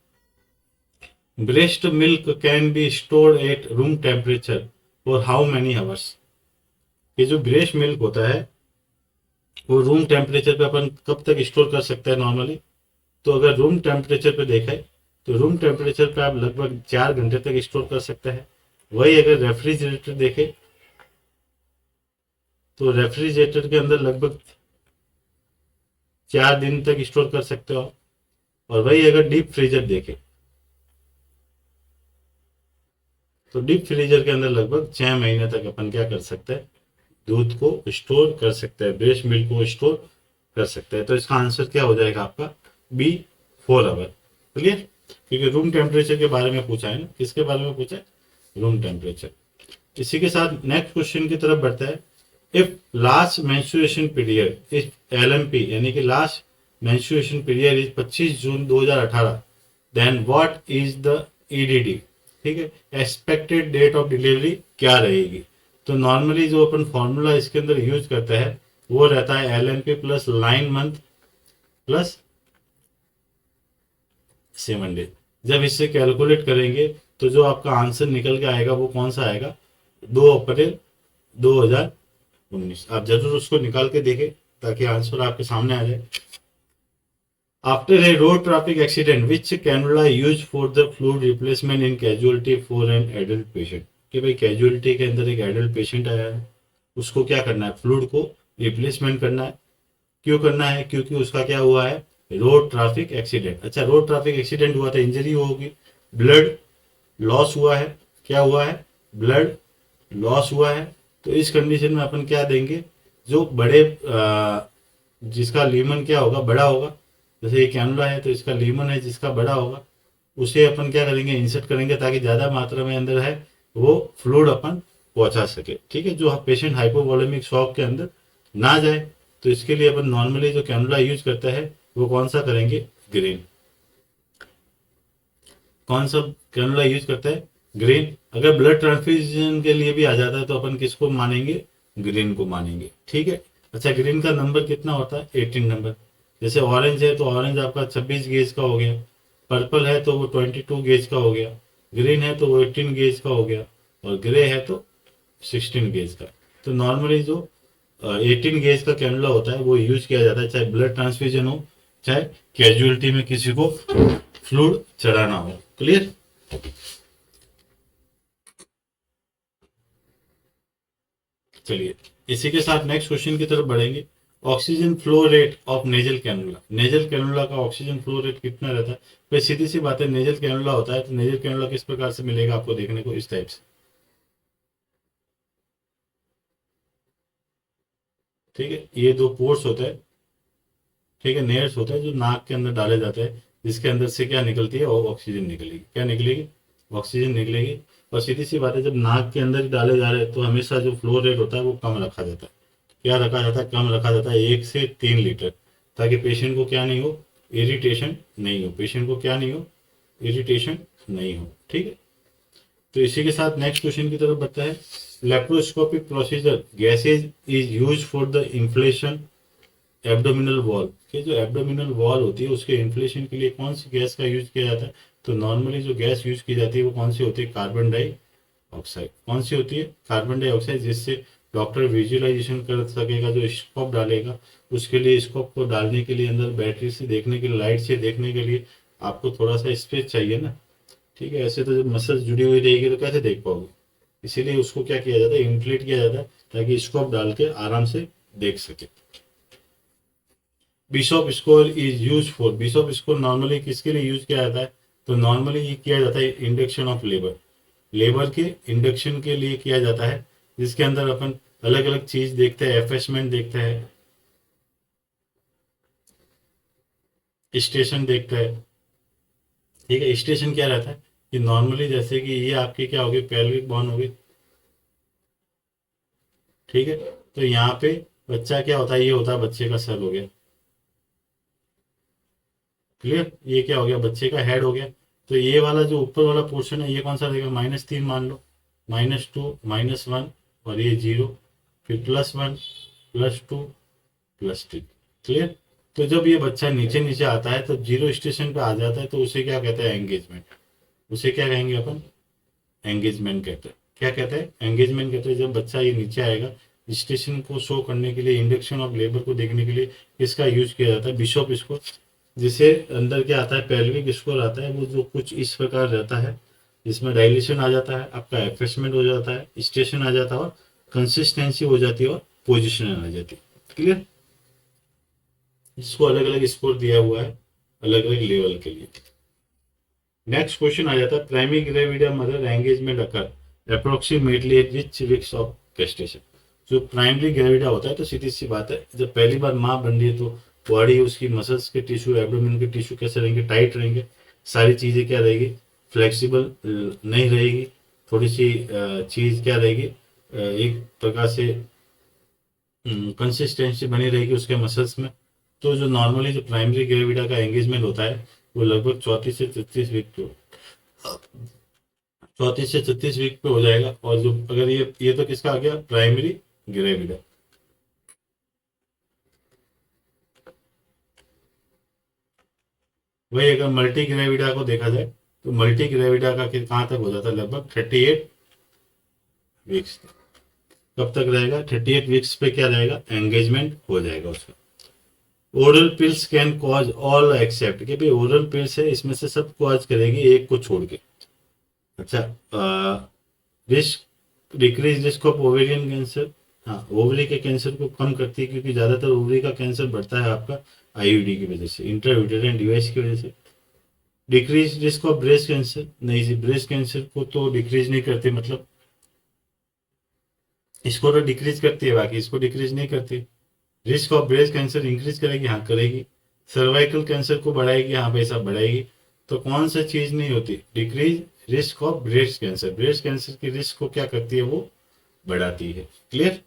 Breast milk can be stored at room temperature for how many hours. ये जो ब्रेस्ट मिल्क होता है वो रूम टेम्परेचर पे अपन कब तक स्टोर कर सकते हैं नॉर्मली? तो अगर रूम टेम्परेचर पे देखें तो रूम टेम्परेचर पे आप लगभग 4 घंटे तक स्टोर कर सकते हैं। वही अगर रेफ्रिजरेटर देखें तो रेफ्रिजरेटर के अंदर लगभग 4 दिन तक स्टोर कर सकते हो। और वही अगर डीप फ्रीजर देखें तो डीप फ्रीजर के अंदर लगभग 6 महीने तक अपन क्या कर सकते हैं? दूध को स्टोर कर सकते हैं, ब्रेस्ट मिल्क को स्टोर कर सकते हैं। तो इसका आंसर क्या हो जाएगा आपका? B, 4 hour. क्लियर? क्योंकि रूम टेम्परेचर के बारे में पूछा है ना। किसके बारे में पूछा है? Room temperature. इसी के साथ नेक्स्ट क्वेश्चन की तरफ बढ़ता है। If last menstruation period is LMP, यानी कि last menstruation period is 25 June 2018, then what is the EDD। ठीक है। एक्सपेक्टेड डेट ऑफ डिलीवरी क्या रहेगी? तो नॉर्मली जो अपन फॉर्मूला इसके अंदर यूज करते हैं वो रहता है LMP plus 9 month plus 7 day. जब इससे कैलकुलेट करेंगे तो जो आपका आंसर निकल के आएगा वो कौन सा आएगा? 2 अप्रैल 2019। आप जरूर उसको निकाल के देखें ताकि आंसर आपके सामने आ जाए। After a road traffic accident which cannula use for the fluid replacement in casualty for an adult patient. कि भाई कैजुअलिटी के अंदर एक एडल्ट पेशेंट आया है, उसको क्या करना है? फ्लूइड को रिप्लेसमेंट करना है। क्यों करना है? क्योंकि उसका क्या हुआ है? Road traffic accident. अच्छा, रोड ट्रैफिक एक्सीडेंट हुआ था, इंजरी होगी, ब्लड लॉस हुआ है। क्या हुआ है? ब्लड लॉस हुआ है। तो इस कंडीशन में अपन क्या देंगे? जो बड़े जिसका लीमन क्या होगा? बड़ा होगा। जैसे ये कैनुला है तो इसका लीमन है जिसका बड़ा होगा, उसे अपन क्या करेंगे? इंसर्ट करेंगे ताकि ज्यादा मात्रा में अंदर है वो फ्लूइड अपन पहुंचा सके। ठीक है, जो पेशेंट हाइपोवोलेमिक शॉक के अंदर ना जाए, तो इसके लिए अपन नॉर्मली जो कैनुला यूज करता है वो कौन सा करेंगे, ग्रीन। कौन सा कैनुला यूज करता है, ग्रीन। अगर ब्लड ट्रांसफ्यूजन के लिए भी आ जाता है तो अपन किसको मानेंगे, ग्रीन को मानेंगे। ठीक है, अच्छा ग्रीन का नंबर कितना होता है, 18 नंबर। जैसे ऑरेंज है तो ऑरेंज आपका 26 गेज का हो गया, पर्पल है तो वो 22 गेज का हो गया, ग्रीन है तो वो 18 गेज का हो गया, और ग्रे है तो 16 गेज का। तो नॉर्मली जो 18 गेज का कैनुला होता है वो यूज किया जाता है, चाहे ब्लड ट्रांसफ्यूजन हो, चाहे कैजुअलिटी में किसी को फ्लूइड चढ़ाना हो। क्लियर। चलिए इसी के साथ नेक्स्ट क्वेश्चन की तरफ बढ़ेंगे। Oxygen flow rate of nasal cannula. Nasal cannula का ऑक्सीजन फ्लो रेट कितना रहता है। भाई सीधी सी बात है, नेजल कैनुला होता है तो नेजल कैनुला किस प्रकार से मिलेगा आपको देखने को, इस टाइप से। ठीक है, ये दो पोर्स होता है, ठीक है, नेयर्स होता है जो नाक के अंदर डाले जाते हैं, जिसके अंदर से क्या निकलती है, और ऑक्सीजन निकलेगी। क्या निकलेगी, ऑक्सीजन निकलेगी। और सीधी सी बात है, जब नाक के अंदर ही डाले जा रहे हैं तो हमेशा जो फ्लो रेट होता है वो कम रखा जाता है। क्या रखा जाता है, कम रखा जाता है, 1 से 3 लीटर, ताकि पेशेंट को क्या नहीं हो, इरिटेशन नहीं हो, पेशेंट को क्या नहीं हो, इरिटेशन नहीं हो। ठीक है, तो इसी के साथ नेक्स्ट क्वेश्चन की तरफ बढ़ता है। Laparoscopic procedure gases is use for the inflation abdominal wall. कि जो एब्डोमिनल वॉल होती है उसके इन्फ्लेशन के लिए कौन सी गैस का यूज किया जाता है, तो नॉर्मली जो गैस यूज की जाती है वो कौन सी होती है, कार्बन डाइऑक्साइड। कौन सी होती है, कार्बन डाइऑक्साइड, जिससे डॉक्टर विजुअलाइजेशन कर सकेगा। जो स्कोप डालेगा उसके लिए, स्कोप को डालने के लिए अंदर बैटरी से देखने के लिए, लाइट से देखने के लिए आपको थोड़ा सा स्पेस चाहिए ना। ठीक है, ऐसे तो जब मसल्स जुड़ी हुई रहेगी तो कैसे देख पाओगे, इसीलिए उसको क्या किया जाता है, इन्फ्लेट किया जाता है, ताकि स्कोप डाल के आराम से देख सके। Bishop score is use for. Bishop score normally किसके लिए यूज किया जाता है, तो नॉर्मली ये किया जाता है इंडक्शन ऑफ लेबर। लेबर के इंडक्शन के लिए किया जाता है, जिसके अंदर अपन अलग अलग चीज देखते हैं, एफेसमेंट देखते हैं, स्टेशन देखते हैं। ठीक है, स्टेशन क्या रहता है कि नॉर्मली जैसे कि ये आपकी क्या होगी, पेल्विक बोन होगी। ठीक है, तो यहाँ पे बच्चा क्या होता है, ये होता है बच्चे का सर हो गया। क्लियर, ये क्या हो गया, बच्चे का हेड हो गया। तो ये वाला जो ऊपर वाला पोर्शन है ये कौन सा रहेगा, -3 मान लो, -2 -1, और ये 0, फिर +1 +2 +3। क्लियर। तो जब ये बच्चा नीचे नीचे आता है तो 0 स्टेशन पे आ जाता है, तो उसे क्या कहते हैं, एंगेजमेंट। उसे क्या कहेंगे अपन, एंगेजमेंट कहते हैं। क्या कहते हैं, एंगेजमेंट कहते हैं। जब बच्चा ये नीचे आएगा, स्टेशन को शो करने के लिए, इंडक्शन ऑफ लेबर को देखने के लिए इसका यूज किया जाता है, बिशॉप स्कोर। जिसे अंदर क्या आता है, पेल्विक स्कोर आता है, वो जो कुछ इस प्रकार रहता है, जिसमें डायलेशन आ जाता है, आपका एफेसमेंट हो जाता है, स्टेशन आ जाता है, और कंसिस्टेंसी हो जाती है, और पोजिशन आ जाती है। क्लियर, इसको अलग अलग स्कोर दिया हुआ है अलग अलग लेवल के लिए। नेक्स्ट क्वेश्चन आ जाता है, primary gravida mother engagement occur approximately eight which weeks of gestation. जो प्राइमरी ग्रेविडा होता है, तो सीधी सी बात है, जब पहली बार माँ बन रही है तो बॉडी, उसकी मसल्स के टिश्यू, एब्डोमेन के टिश्यू कैसे रहेंगे, टाइट रहेंगे। सारी चीजें क्या रहेगी, फ्लेक्सिबल नहीं रहेगी। थोड़ी सी चीज क्या रहेगी, एक प्रकार से कंसिस्टेंसी बनी रहेगी उसके मसल्स में। तो जो नॉर्मली जो प्राइमरी ग्रेविडा का एंगेजमेंट होता है वो लगभग 34 से 36 वीक पे, 34 से 36 वीक पे हो जाएगा। और जो अगर ये तो किसका आ गया, प्राइमरी ग्रेविडा। वही अगर मल्टी ग्रेविडा को देखा जाए तो मल्टी ग्रेविडा का कहाँ तक हो जाता है, लगभग 38 वीक्स। कब तक रहेगा, 38 वीक्स पे क्या रहेगा, एंगेजमेंट हो जाएगा उसका। Oral pills can cause all except, कि भाई ओरल पिल्स है, इसमें से सब कॉज करेगी, एक को छोड़ के। अच्छा, risk decrease risk of ovarian cancer. हाँ, ओवरी के कैंसर को कम करती है, क्योंकि ज्यादातर ओवरी का कैंसर बढ़ता है आपका आईयूडी की वजह से, इंट्रायूटेराइन डिवाइस की वजह से। Decrease risk of breast cancer, नहीं जी, ब्रेस्ट कैंसर को तो डिक्रीज नहीं करती, मतलब इसको तो डिक्रीज करती है, बाकी इसको डिक्रीज नहीं करती। Risk of breast cancer increase करेगी, हाँ करेगी। सर्वाइकल कैंसर को बढ़ाएगी, हाँ भाई साहब बढ़ाएगी। तो कौन सा चीज नहीं होती, decrease risk of breast cancer. Breast cancer की रिस्क को क्या करती है, वो बढ़ाती है। Clear?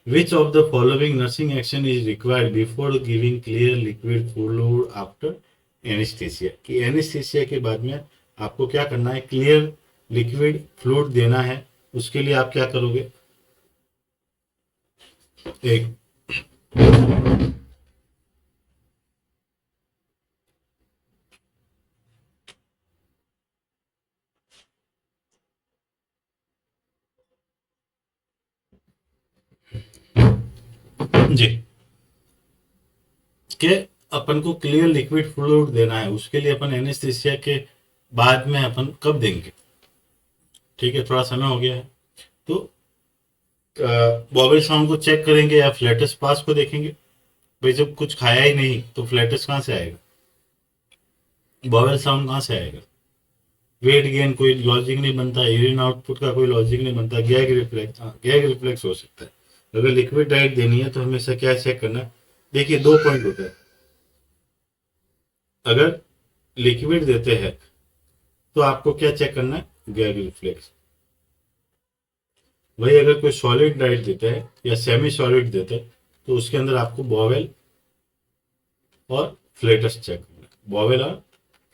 Which of the following nursing action is required before giving clear liquid fluid after anaesthesia? कि एनेस्थीसिया के बाद में आपको क्या करना है, क्लियर लिक्विड फ्लूइड देना है, उसके लिए आप क्या करोगे? एक जी के अपन को क्लियर लिक्विड फ्लूइड देना है, उसके लिए अपन एनेस्थीसिया के बाद में अपन कब देंगे? ठीक है, थोड़ा समय हो गया है, तो बॉबल साउंड को चेक करेंगे या फ्लैटस पास को देखेंगे? भाई जब कुछ खाया ही नहीं तो फ्लैटस कहाँ से आएगा, बॉबल साउंड कहाँ से आएगा? वेट गेन कोई लॉजिक नहीं बनता, यूरिन आउटपुट का कोई लॉजिक नहीं बनता, गैग रिफ्लेक्स, हाँ गैग रिफ्लेक्स हो सकता है। अगर लिक्विड डाइट देनी है तो हमेशा क्या चेक करना है? देखिए दो पॉइंट होता है, अगर लिक्विड देते हैं तो आपको क्या चेक करना है? Gag reflex. वही अगर कोई सॉलिड डाइट देता है या सेमी सॉलिड देता है तो उसके अंदर आपको बॉवेल और फ्लेटस चेक करना है, बॉवेल और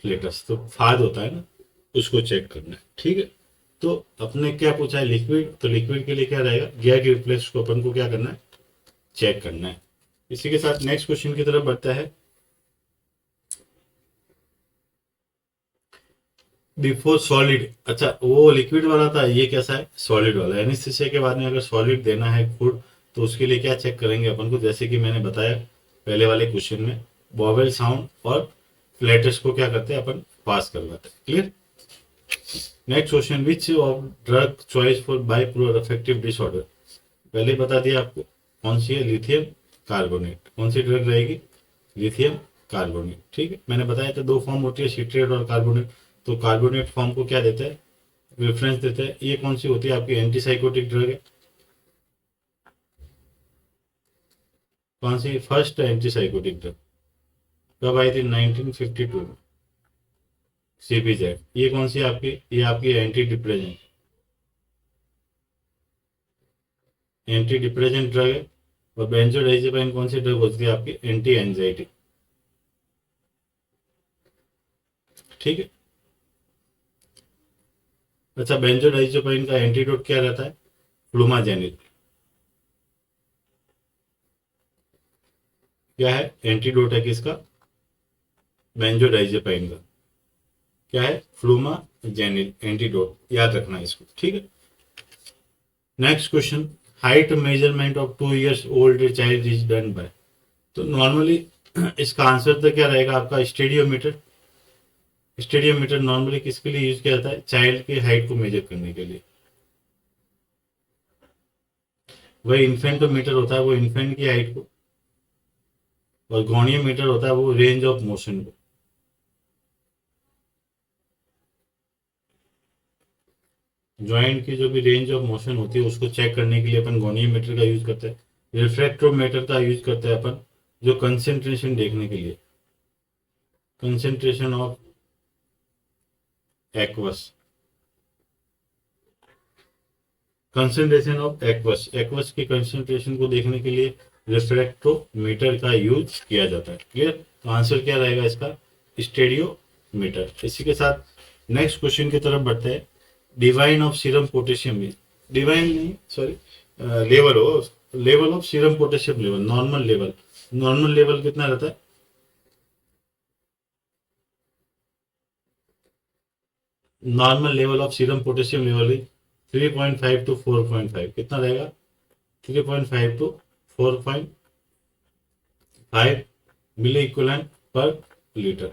फ्लेटस तो फाद होता है ना, उसको चेक करना है। ठीक है, तो अपने क्या पूछा है? लिक्विड, तो लिक्विड के लिए क्या रहेगा? गैग रिफ्लेक्स को अपन को क्या करना है? चेक करना है। इसी के साथ नेक्स्ट क्वेश्चन की तरफ बढ़ता है। बिफोर सॉलिड, अच्छा वो लिक्विड वाला था, ये कैसा है? सॉलिड वाला। एनेस्थीसिया के बाद में अगर सॉलिड देना है फूड तो उसके लिए क्या चेक करेंगे अपन को? जैसे कि मैंने बताया पहले वाले क्वेश्चन में, बॉवेल साउंड और फ्लैटस को क्या करते हैं अपन? पास करवाते हैं। Clear? Next question, which of drug choice for bipolar affective disorder? पहले बता दिया आपको कौन सी है, लिथियम कार्बोनेट। कौन सी ड्रग रहेगी? Lithium carbonate. ठीक है, मैंने बताया था दो फॉर्म होती है, सिट्रेट और कार्बोनेट। तो कार्बोनेट फॉर्म को क्या देता है? रेफरेंस देता है। ये कौन सी होती है? आपकी एंटीसाइकोटिक ड्रग है। कौन सी? फर्स्ट एंटीसाइकोटिक ड्रग कब आई थी? 1952 में, सीपीजेड। ये कौन सी आपकी? ये आपकी anti depressant, anti depressant drug है। और बेंजोडाइजेपाइन कौन सी ड्रग होती है आपकी? Anti anxiety. ठीक है, अच्छा बेंजोडाइजेपाइन का एंटीडोट क्या रहता है? फ्लूमाजेनिल। क्या है? एंटीडोट है किसका? बेंजोडाइजेपाइन का। क्या है? फ्लूमाजेनिल एंटीडोट, याद रखना इसको। ठीक है, next question, height measurement of 2 years old child is done by? तो नॉर्मली इसका आंसर तो क्या रहेगा आपका? स्टेडियोमीटर। स्टेडियोमीटर नॉर्मली किसके लिए यूज किया जाता है? चाइल्ड की हाइट को मेजर करने के लिए। वही इन्फेंटोमीटर होता है, वो इन्फेंट की हाइट को, और गोनियोमीटर होता है वो रेंज ऑफ मोशन को। जॉइंट की जो भी रेंज ऑफ मोशन होती है उसको चेक करने के लिए अपन गोनियोमीटर का यूज करते हैं। रिफ्रैक्टोमीटर का यूज करते हैं अपन जो कंसेंट्रेशन देखने के लिए, concentration of aqueous, concentration of aqueous, aqueous की कंसेंट्रेशन को देखने के लिए रिफ्रैक्टोमीटर का यूज किया जाता है। क्लियर? तो आंसर क्या रहेगा इसका? स्टेडियोमीटर। इसी के साथ नेक्स्ट क्वेश्चन की तरफ बढ़ते हैं। Divine of serum potassium, divine नहीं सॉरी, लेवल हो, level of serum potassium level, normal level, normal level कितना रहता है? Normal level of serum potassium level 3.5 to 4.5, कितना रहेगा? 3.5 to 4.5 मिली इक्वलेंट पर लीटर।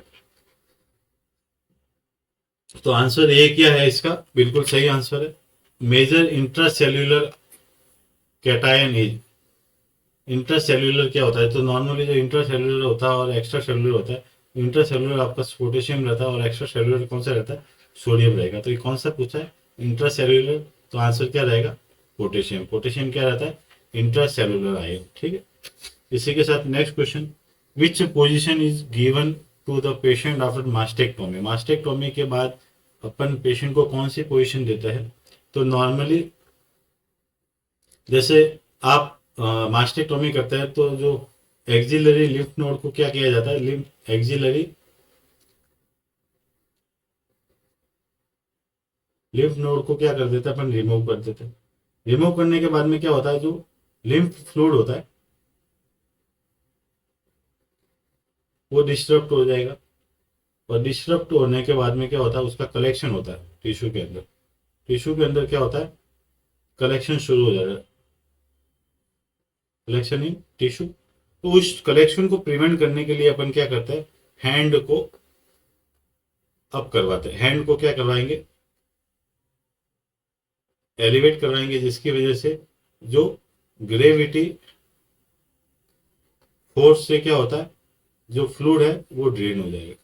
तो आंसर ए क्या है इसका? बिल्कुल सही आंसर है। Major intracellular cation is, intracellular क्या होता है? तो नॉर्मली जो इंट्रासेल्यूलर होता है और एक्स्ट्रा सेल्यूलर होता है, इंट्रासेल्यूलर आपका पोटेशियम रहता है और एक्स्ट्रा सेल्यूलर कौन सा रहता है? सोडियम रहेगा। तो ये कौन सा पूछा है? इंट्रासेल्यूलर। तो आंसर क्या रहेगा? पोटेशियम। पोटेशियम क्या रहता है? Intracellular ion. ठीक है, इसी के साथ next question, which position is given to the patient after mastectomy? Mastectomy के बाद अपन पेशेंट को कौन सी पोजीशन देता है? तो नॉर्मली जैसे आप मास्टेक्टोमी करते हैं तो जो एक्सिलरी लिम्फ नोड को क्या किया जाता है, एक्सिलरी लिम्फ नोड को क्या कर देते हैं अपन, रिमूव कर देते हैं। रिमूव करने के बाद में क्या होता है, जो लिम्फ फ्लूइड होता है वो डिस्टर्ब हो जाएगा, और डिस्टर्ब होने के बाद में क्या होता है, उसका कलेक्शन होता है टिश्यू के अंदर। टिश्यू के अंदर क्या होता है, कलेक्शन शुरू हो जाएगा, कलेक्शन इन टिश्यू। तो उस कलेक्शन को प्रिवेंट करने के लिए अपन क्या करते हैं, हैंड को अप करवाते हैं। हैंड को क्या करवाएंगे, एलिवेट करवाएंगे, जिसकी वजह से जो ग्रेविटी फोर्स से क्या होता है, जो फ्लूइड है वो ड्रेन हो जाएगा।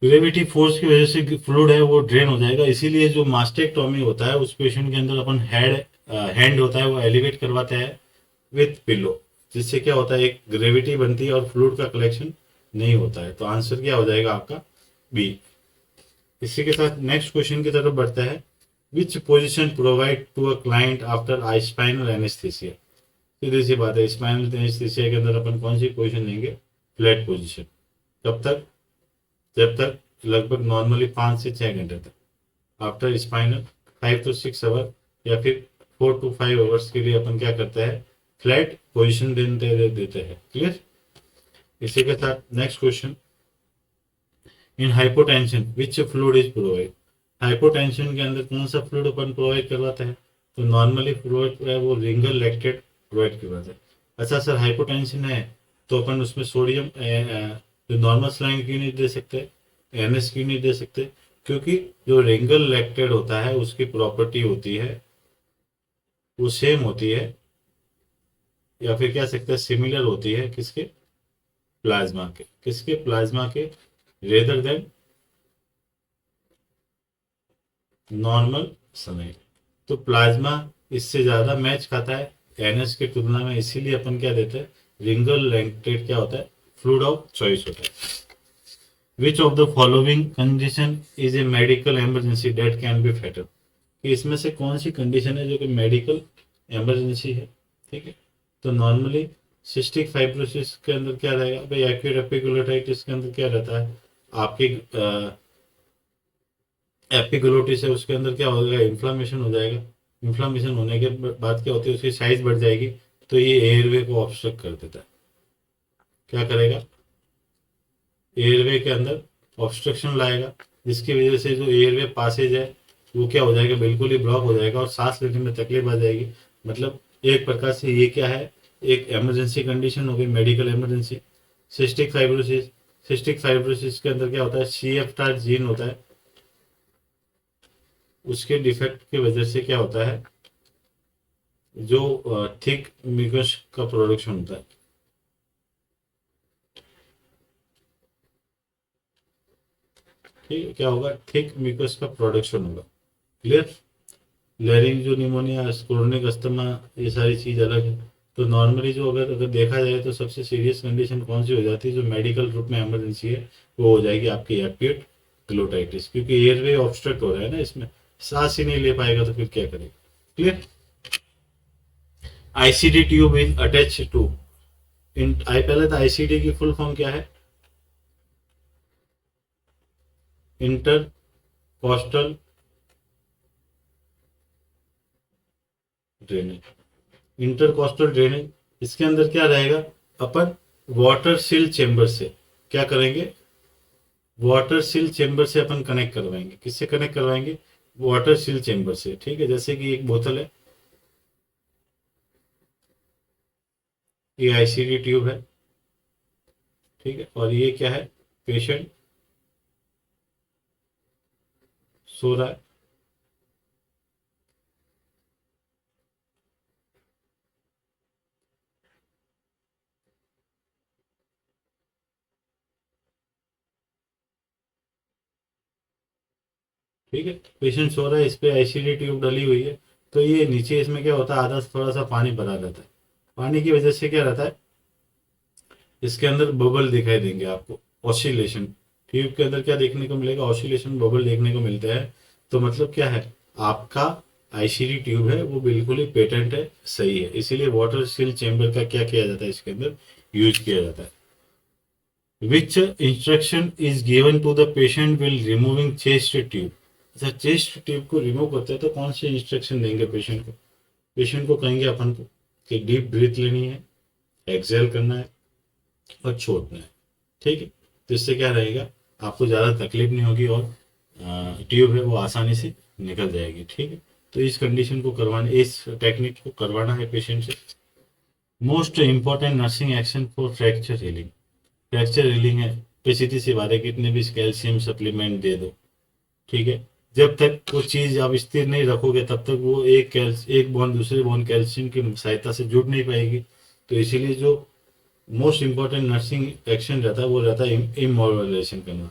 ग्रेविटी फोर्स की वजह से फ्लूइड है वो ड्रेन हो जाएगा। इसीलिए जो मास्टेक्टोमी होता है उस पेशेंट के अंदर अपन हैंड होता है वो एलिवेट करवाते हैं विथ पिलो, जिससे क्या होता है, एक ग्रेविटी बनती है और फ्लूइड का कलेक्शन नहीं होता है। तो आंसर क्या हो जाएगा आपका, बी। इसी के साथ नेक्स्ट क्वेश्चन की तरफ बढ़ते हैं। Which position provide to a client after a spinal anaesthesia. सीधी सी बात है, स्पाइनल एनेस्थीसिया के अंदर अपन कौन सी पोजिशन लेंगे, फ्लैट पोजिशन। कब तक, जब तक लगभग नॉर्मली 5 से 6 घंटे तक, आफ्टर स्पाइनल 5 to 6 आवर या फिर 4 to 5 आवर्स के लिए अपन क्या करते हैं, फ्लैट पोजिशन देते हैं। क्लियर। इसी के साथ next question, in hypotension which fluid is provide. Hypotension के अंदर कौन सा फ्लूइड अपन प्रोवाइड करवाते हैं, तो नॉर्मली प्रोवाइड है वो रिंगल लैक्टेट प्रोवाइड करवाते हैं। अच्छा सर हाइपोटेंशन है तो अपन उसमें सोडियम जो नॉर्मल सलाइन क्यों नहीं दे सकते, एनएस क्यों नहीं दे सकते, क्योंकि जो रिंगल लैक्टेट होता है उसकी प्रॉपर्टी होती है वो सेम होती है, या फिर कह सकते हैं सिमिलर होती है किसके, प्लाज्मा के। किसके, प्लाज्मा के, रेदर देन नॉर्मल सलाइन। तो प्लाज्मा इससे ज्यादा मैच खाता है एनएस की तुलना में, इसीलिए अपन क्या देते हैं, रिंगल लैक्टेट क्या होता है, फ्लूइड ऑफ चॉइस होता है। Which of the following condition is a medical emergency that can be fatal. कि इसमें से कौन सी कंडीशन है जो कि मेडिकल इमरजेंसी है। ठीक है, तो नॉर्मली सिस्टिक फाइब्रोसिस के अंदर क्या रहेगा भाई, एक्यूट एपिग्लोटाइटिस के अंदर क्या रहता है, आपकी एपिग्लोटिस है उसके अंदर क्या होगा, इन्फ्लामेशन हो जाएगा। इन्फ्लामेशन होने के बाद क्या होती है, उसकी साइज बढ़ जाएगी, तो ये एयरवे को ऑब्स्ट्रक्ट कर देता है। क्या करेगा, एयरवे के अंदर ऑब्स्ट्रक्शन लाएगा, जिसकी वजह से जो एयरवे पासेज है वो क्या हो जाएगा, बिल्कुल ही ब्लॉक हो जाएगा और सांस लेने में तकलीफ आ जाएगी। मतलब एक प्रकार से ये क्या है, एक इमरजेंसी कंडीशन हो गई, medical emergency. Cystic fibrosis, cystic fibrosis के अंदर क्या होता है, CF जीन होता है, उसके डिफेक्ट की वजह से क्या होता है, जो थिक म्यूकस का प्रोडक्शन होता है। ठीक है, क्या होगा, थिक म्यूकस का प्रोडक्शन होगा। क्लियर। लेरिंग निमोनिया, क्रोनिक अस्थमा, ये सारी चीज अलग है। तो नॉर्मली जो अगर अगर देखा जाए तो सबसे सीरियस कंडीशन कौन सी हो जाती है, जो मेडिकल रूप में इमरजेंसी है, वो हो जाएगी आपकी एक्यूट ग्लोटाइटिस, क्योंकि एयरवे ऑब्स्ट्रक्ट हो रहा है ना, इसमें सांस ही नहीं ले पाएगा तो फिर क्या करेगा। Clear. ICD tube is attach to in I, पहले तो आईसीडी की फुल फॉर्म क्या है, inter costal drainage. Intercostal drainage, इसके अंदर क्या रहेगा, अपन वाटर सील चेंबर से क्या करेंगे, वाटर सील चेंबर से अपन कनेक्ट करवाएंगे। किससे कनेक्ट करवाएंगे, वाटर सील चेंबर से। ठीक है, जैसे कि एक बोतल है, ये आईसीडी ट्यूब है, ठीक है, और ये क्या है, पेशेंट सो रहा है। ठीक है, पेशेंट सो रहा है, इस पे आईसीडी ट्यूब डली हुई है, तो ये नीचे इसमें क्या होता है, आधा थोड़ा सा पानी भरा रहता है। पानी की वजह से क्या रहता है, इसके अंदर बबल दिखाई देंगे आपको, ऑसिलेशन, ट्यूब के अंदर क्या देखने को मिलेगा, ऑसिलेशन बबल देखने को मिलता है। तो मतलब क्या है, आपका आईसीडी ट्यूब है वो बिल्कुल ही पेटेंट है, सही है। इसीलिए वाटर सील चेंबर का क्या किया जाता है, इसके अंदर यूज किया जाता है। Which instruction is given to the patient will removing chest tube. अच्छा, चेस्ट ट्यूब को रिमूव करते हैं तो कौन से इंस्ट्रक्शन देंगे पेशेंट को? पेशेंट को कहेंगे अपन को कि डीप ब्रीथ लेनी है, एक्सेल करना है और छोड़ना है। ठीक है, तो इससे क्या रहेगा, आपको ज़्यादा तकलीफ नहीं होगी और ट्यूब है वो आसानी से निकल जाएगी। ठीक है, तो इस कंडीशन को करवाने, इस टेक्निक को करवाना है पेशेंट से। Most important nursing action for fracture healing. Fracture healing है तो सीधी सी बात है, कितने भी कैल्शियम सप्लीमेंट दे दो, ठीक है, जब तक वो चीज़ आप स्थिर नहीं रखोगे तब तक वो एक बोन दूसरे बोन कैल्शियम की सहायता से जुड़ नहीं पाएगी। तो इसीलिए जो मोस्ट इंपॉर्टेंट नर्सिंग एक्शन रहता है वो रहता है इमोबिलाइजेशन करना,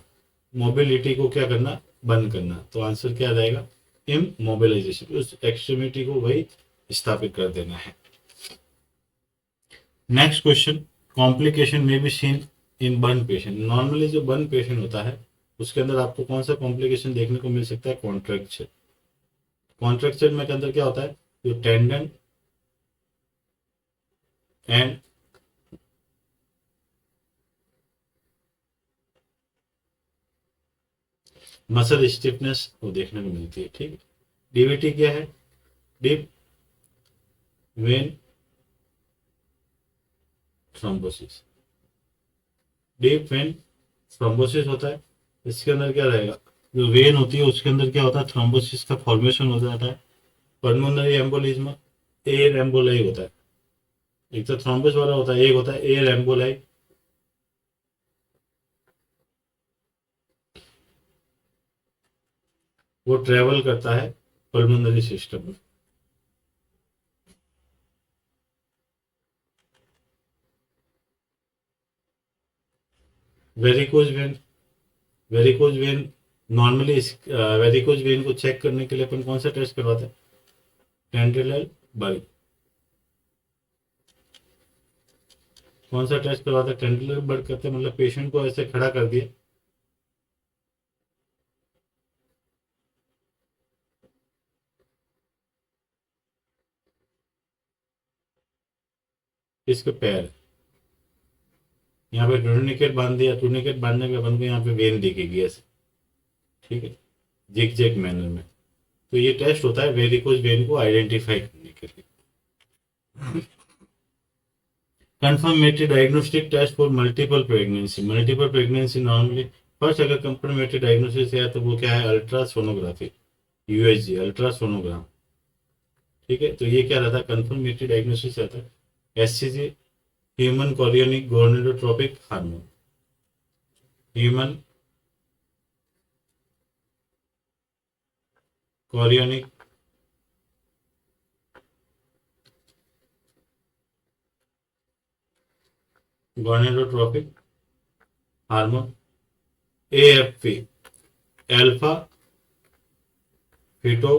मोबिलिटी को क्या करना, बंद करना। तो आंसर क्या रहेगा, इमोबिलाइजेशन, उस एक्सट्रीमिटी को वही स्थापित कर देना है। नेक्स्ट क्वेश्चन, कॉम्प्लिकेशन में be seen in burn patient. Normally जो बर्न पेशेंट होता है उसके अंदर आपको कौन सा कॉम्प्लिकेशन देखने को मिल सकता है, कॉन्ट्रैक्चर। कॉन्ट्रैक्चर में के अंदर क्या होता है, जो टेंडन एंड मसल स्टिफनेस वो देखने को मिलती है। ठीक है, डीवीटी क्या है, deep vein thrombosis. Deep vein thrombosis होता है, इसके अंदर क्या रहेगा, जो वेन होती है उसके अंदर क्या होता है, थ्रोम्बोसिस का फॉर्मेशन हो जाता है। पल्मोनरी एम्बोलिज्म, एयर एम्बोलाई होता है। एक तो थ्रोम्बस वाला होता है, एक होता है एयर एम्बोलाई। वो ट्रेवल करता है पल्मोनरी सिस्टम में। Varicose vein, varicose vein normally varicose vein को चेक करने के लिए अपन कौन सा टेस्ट करवाते हैं, टेंड्रिल बल्ब। कौन सा टेस्ट करवाते हैं, टेंड्रिल बल्ब करते हैं, मतलब पेशेंट को ऐसे खड़ा कर दिया, इसके पैर, यहाँ पे टूर्निकेट बांध दिया, टूर्निकेट बांधने के अपन को यहाँ पे वेन दिखेगी ऐसे, ठीक है, जिग जैग मैनर में। तो ये टेस्ट होता है वेरिकोज वेन को आइडेंटिफाई करने के लिए। Confirmatory diagnostic test for multiple pregnancy. Multiple pregnancy normally first अगर कंफर्मेटरी डायग्नोसिस है तो वो क्या है, अल्ट्रासोनोग्राफी, यूएसजी, अल्ट्रासोनोग्राम। ठीक है, तो ये क्या रहता है, कंफर्मेटरी डायग्नोसिस रहता है। SCG, human chorionic gonadotropic hormone, human chorionic gonadotropic hormone. AFP, alpha feto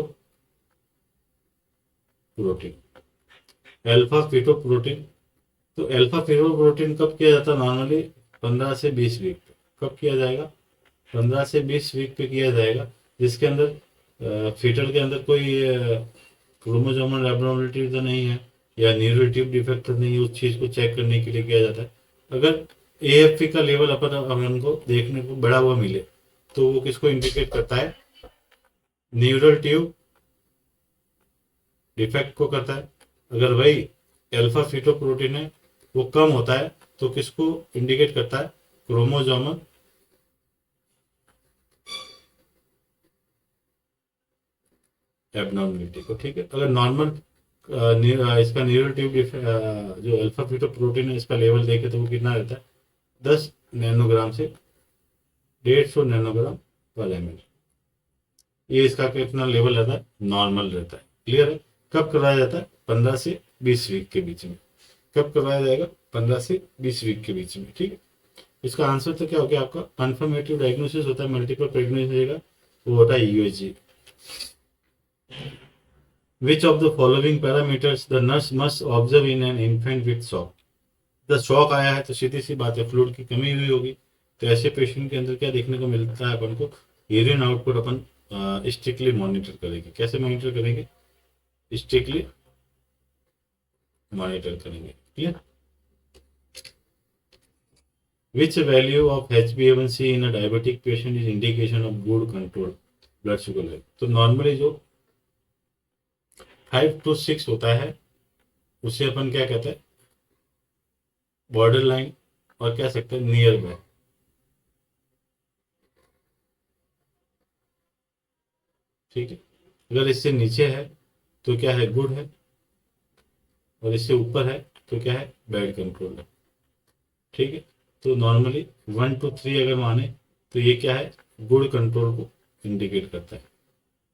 protein, alpha feto protein. तो अल्फा फीटो प्रोटीन कब किया जाता है, नॉर्मली 15 से 20 वीक पे। कब किया जाएगा, 15 से 20 वीक पे किया जाएगा, जिसके अंदर फीटल के अंदर कोई क्रोमोसोमल एब्नॉर्मलिटी तो नहीं है या न्यूरोटिव डिफेक्ट तो नहीं है, उस चीज को चेक करने के लिए किया जाता है। अगर एएफपी का लेवल अपन को देखने को बढ़ा हुआ मिले तो वो किसको इंडिकेट करता है, न्यूरल ट्यूब डिफेक्ट को करता है। अगर वही अल्फा फीटो प्रोटीन है वो कम होता है तो किसको इंडिकेट करता है, क्रोमोसोमल एबनॉर्मलिटी को। ठीक है, अगर नॉर्मल इसका न्यूरल ट्यूब जो अल्फा फीटो प्रोटीन है इसका लेवल देखे तो वो कितना रहता है, 10 नैनोग्राम से 150 नैनोग्राम पर ml। ये इसका कितना लेवल रहता है, नॉर्मल रहता है। क्लियर है, कब करवाया जाता है, 15 से 20 वीक के बीच में। कब करवाया जाएगा, 15 से 20 वीक के बीच में। ठीक है, इसका आंसर तो क्या हो गया आपका, कंफर्मेटिव डायग्नोसिस होता है मल्टीपल प्रेगनेंसी का, वो होता है USG. Which of the following parameters the nurse must observe in an infant with shock? The shock आया है तो सीधी सी बात है फ्लूइड की कमी हुई होगी, तो ऐसे पेशेंट के अंदर क्या देखने को मिलता है अपन को, यूरिन आउटपुट अपन स्ट्रिक्टली मॉनिटर करेंगे। कैसे मॉनिटर करेंगे? स्ट्रिक्टली मॉनिटर करेंगे। Clear? Which value of HbA1c in a diabetic patient is indication of good control blood sugar level? तो नॉर्मली जो 5 to 6 होता है उसे अपन क्या कहते हैं? बॉर्डर लाइन, और कह सकते हैं नियर बाय। ठीक है, अगर इससे नीचे है तो क्या है? गुड है, और इससे ऊपर है तो क्या है? बैड कंट्रोल है। ठीक है, तो नॉर्मली 1 to 3 अगर माने तो ये क्या है? गुड कंट्रोल को इंडिकेट करता है।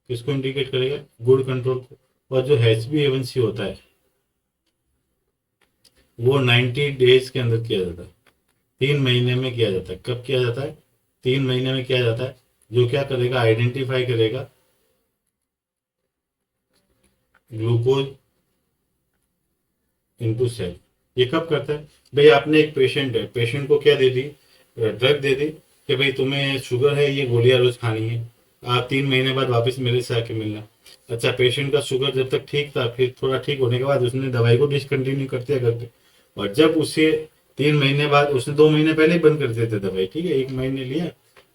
किसको इंडिकेट करेगा? गुड कंट्रोल को। और जो HbA1c होता है वो 90 डेज के अंदर किया जाता है, 3 महीने में किया जाता है। कब किया जाता है? 3 महीने में किया जाता है। जो क्या करेगा? आइडेंटिफाई करेगा ग्लूकोज इनटू सेल। ये कब करता है? भाई आपने एक पेशेंट है, पेशेंट को क्या दे दी? ड्रग दे दी कि भाई तुम्हें शुगर है, ये गोलियां रोज खानी है, आप 3 महीने बाद वापस मेरे से आके मिलना। अच्छा, पेशेंट का शुगर जब तक ठीक था, फिर थोड़ा ठीक होने के बाद उसने दवाई को डिसकंटिन्यू कर दिया घर पे, और जब उसे 3 महीने बाद, उसने 2 महीने पहले ही बंद कर दिए थे दवाई। ठीक है, 1 महीने लिया,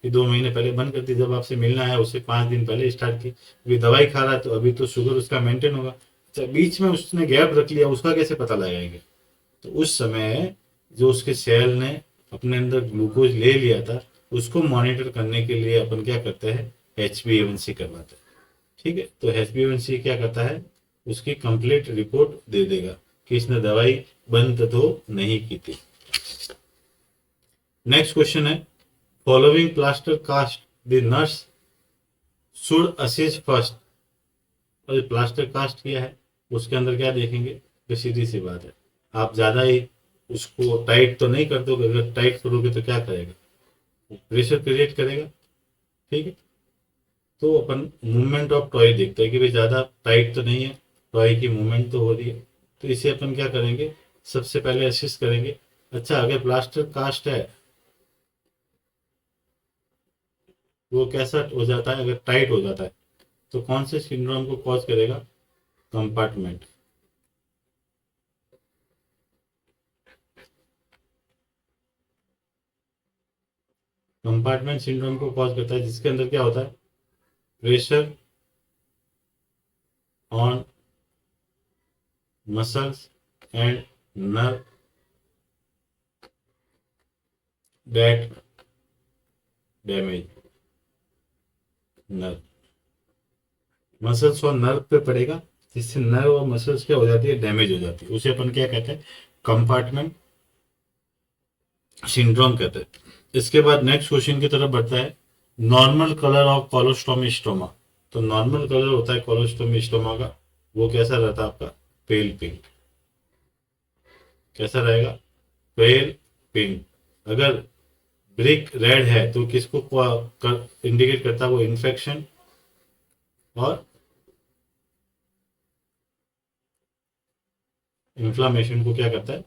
फिर 2 महीने पहले बंद कर दी। जब आपसे मिलना है उससे 5 दिन पहले स्टार्ट की, अभी दवाई खा रहा है तो अभी तो शुगर उसका मेंटेन होगा। अच्छा, बीच में उसने गैप रख लिया, उसका कैसे पता लगाएंगे? तो उस समय जो उसके सेल ने अपने अंदर ग्लूकोज ले लिया था, उसको मॉनिटर करने के लिए अपन क्या करते हैं? HbA1c करवाते हैं। ठीक है, तो HbA1c क्या करता है? उसकी कंप्लीट रिपोर्ट दे देगा कि इसने दवाई बंद तो नहीं की थी। नेक्स्ट क्वेश्चन है, following plaster cast the nurse should assist first. और प्लास्टर कास्ट किया है उसके अंदर क्या देखेंगे? तो सीधी सी बात है, आप ज्यादा ही उसको टाइट तो नहीं कर दोगे। अगर टाइट करोगे तो क्या करेगा? प्रेशर क्रिएट करेगा। ठीक है, तो अपन मूवमेंट ऑफ टॉय देखते हैं कि भाई ज्यादा टाइट तो नहीं है, टॉय की मूवमेंट तो हो रही है, तो इसे अपन क्या करेंगे? सबसे पहले असिस्ट करेंगे। अच्छा, अगर प्लास्टर कास्ट है वो कैसा हो जाता है? अगर टाइट हो जाता है तो कौन से सिंड्रोम को कॉज करेगा? कंपार्टमेंट। कंपार्टमेंट सिंड्रोम को कॉज करता है, जिसके अंदर क्या होता है? Pressure on muscles and nerve that damage nerve. Muscles और नर्व पे पड़ेगा, जिससे नर्व और मसल्स क्या हो जाती है? डैमेज हो जाती है। उसे अपन क्या कहते हैं? कंपार्टमेंट सिंड्रोम कहते हैं। इसके बाद नेक्स्ट क्वेश्चन की तरफ बढ़ता है, normal colour of colostomy stoma. तो नॉर्मल कलर होता है कोलोस्टोमी स्टोमा का, वो कैसा रहता है आपका? पेल पिंक। कैसा रहेगा? पेल पिंक। अगर ब्रिक रेड है तो किसको इंडिकेट करता है? वो इन्फेक्शन और इन्फ्लामेशन को क्या करता है?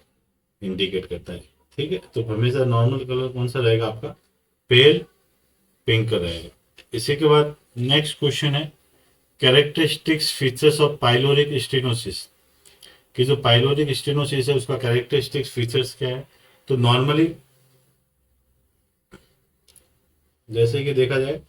इंडिकेट करता है। ठीक है, तो हमेशा नॉर्मल कलर कौन सा रहेगा आपका? पेल पिंक रहेगा। इसी के बाद नेक्स्ट क्वेश्चन है, characteristics features of pyloric stenosis. कि जो पाइलोरिक स्टेनोसिस है उसका कैरेक्टरिस्टिक्स फीचर्स क्या है? तो नॉर्मली जैसे कि देखा जाए,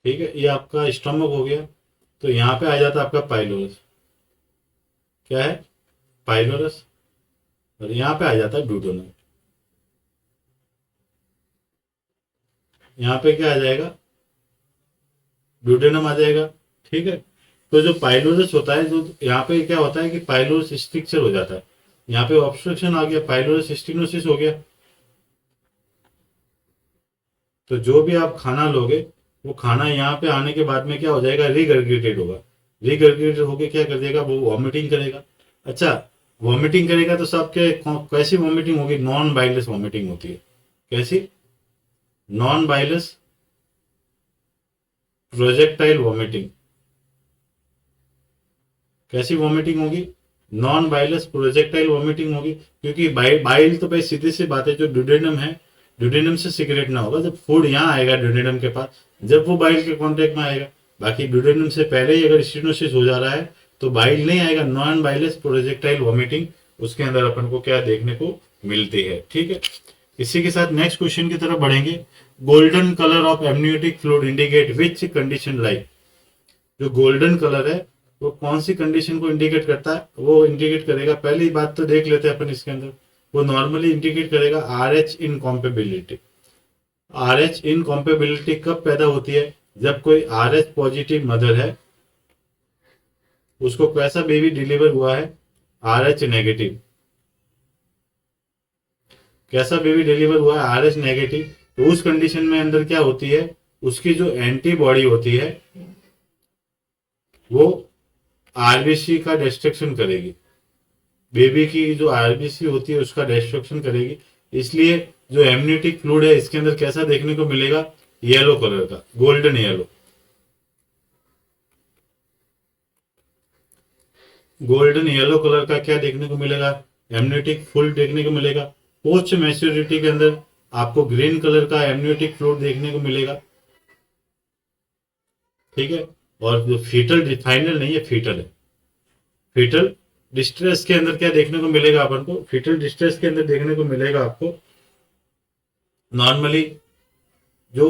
ठीक है, ये आपका स्टमक हो गया, तो यहाँ पे आ जाता है आपका पाइलोरस। क्या है? पाइलोरस। और यहाँ पे आ जाता है ड्यूडेनम। यहाँ पे क्या आ जाएगा? ड्यूडेनम आ जाएगा। ठीक है, तो जो पाइलोरस होता है, जो यहाँ पे क्या होता है कि पाइलोरस स्ट्रक्चर हो जाता है, यहाँ पे ऑब्स्ट्रक्शन आ गया, पाइलोरस स्टेनोसिस हो गया। तो जो भी आप खाना लोगे वो खाना यहाँ पे आने के बाद में क्या हो जाएगा? रिगर्गिटेड होगा। रिगर्गिटेड होके क्या कर देगा? वो वॉमिटिंग करेगा। अच्छा, वॉमिटिंग करेगा तो सब के कैसी वॉमिटिंग होगी? नॉन बाइलस वॉमिटिंग होती है। कैसी? Non bilious projectile vomiting. कैसी वॉमिटिंग होगी? नॉन बाइलस प्रोजेक्टाइल वॉमिटिंग होगी, क्योंकि बाइल तो भाई सीधी सी बात है, जो ड्यूडेनम है, ड्यूडेनम से सिक्रेट ना होगा। जब फूड यहाँ आएगा ड्यूडेनम के पास, जब वो बाइल के कांटेक्ट में आएगा। बाकी ड्यूडेनम से पहले ही अगर स्टेनोसिस हो जा रहा है तो बाइल नहीं आएगा। नॉन बाइलस प्रोजेक्टाइल वॉमिटिंग उसके अंदर अपन को क्या देखने को मिलती है। ठीक है, इसी के साथ नेक्स्ट क्वेश्चन की तरफ बढ़ेंगे। Golden colour of amniotic fluid indicate which condition like. जो गोल्डन कलर है वो कौन सी कंडीशन को इंडिकेट करता है? वो इंडिकेट करेगा, पहली बात तो देख लेते हैं अपन इसके अंदर, वो नॉर्मली इंडिकेट करेगा RH इनकॉम्पेबिलिटी। RH इनकॉम्पेबिलिटी कब पैदा होती है? जब कोई RH पॉजिटिव मदर है, उसको कैसा बेबी डिलीवर हुआ है? RH negative. कैसा बेबी डिलीवर हुआ है? RH negative. तो उस कंडीशन में अंदर क्या होती है, उसकी जो एंटीबॉडी होती है वो RBC का डिस्ट्रक्शन करेगी। बेबी की जो RBC होती है उसका डिस्ट्रक्शन करेगी। इसलिए जो एमनियोटिक फ्लूइड है इसके अंदर कैसा देखने को मिलेगा? येलो कलर का, golden yellow. Golden yellow colour का क्या देखने को मिलेगा? एमनियोटिक फ्लूइड देखने को मिलेगा। पोस्ट मैच्योरिटी के अंदर आपको ग्रीन कलर का एमनियोटिक फ्लूइड देखने को मिलेगा। ठीक है, और जो फीटल, फाइनल नहीं है, फीटल है। फीटल डिस्ट्रेस के अंदर क्या देखने को मिलेगा अपन को? फीटल डिस्ट्रेस के अंदर देखने को मिलेगा आपको नॉर्मली जो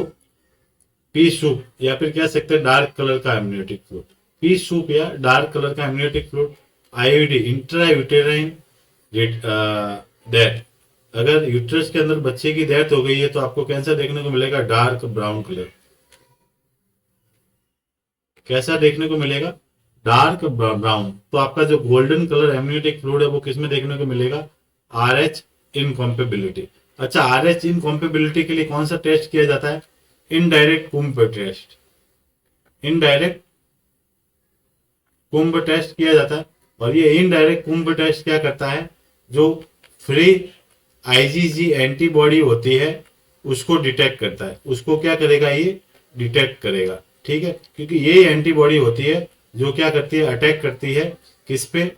पी सूप या फिर कह सकते हैं डार्क कलर का एमनियोटिक फ्लूइड। पी सूप या डार्क कलर का amniotic fluid. IUD intra uterine death. अगर यूट्रस के अंदर बच्चे की डेथ हो गई है तो आपको कैसा देखने को मिलेगा? Dark brown colour. कैसा देखने को मिलेगा? Dark brown. तो आपका जो गोल्डन कलर एमनियोटिक फ्लूइड है वो किसमें देखने को मिलेगा? RH इनकॉम्पेबिलिटी। अच्छा, RH इनकॉम्पेबिलिटी के लिए कौन सा टेस्ट किया जाता है? Indirect Coombs test. Indirect Coombs test किया जाता है। और ये इनडायरेक्ट कुम्ब टेस्ट क्या करता है? जो फ्री IgG एंटीबॉडी होती है उसको डिटेक्ट करता है। उसको क्या करेगा? ये डिटेक्ट करेगा। ठीक है, क्योंकि ये एंटीबॉडी होती है जो क्या करती है? अटैक करती है किस पे?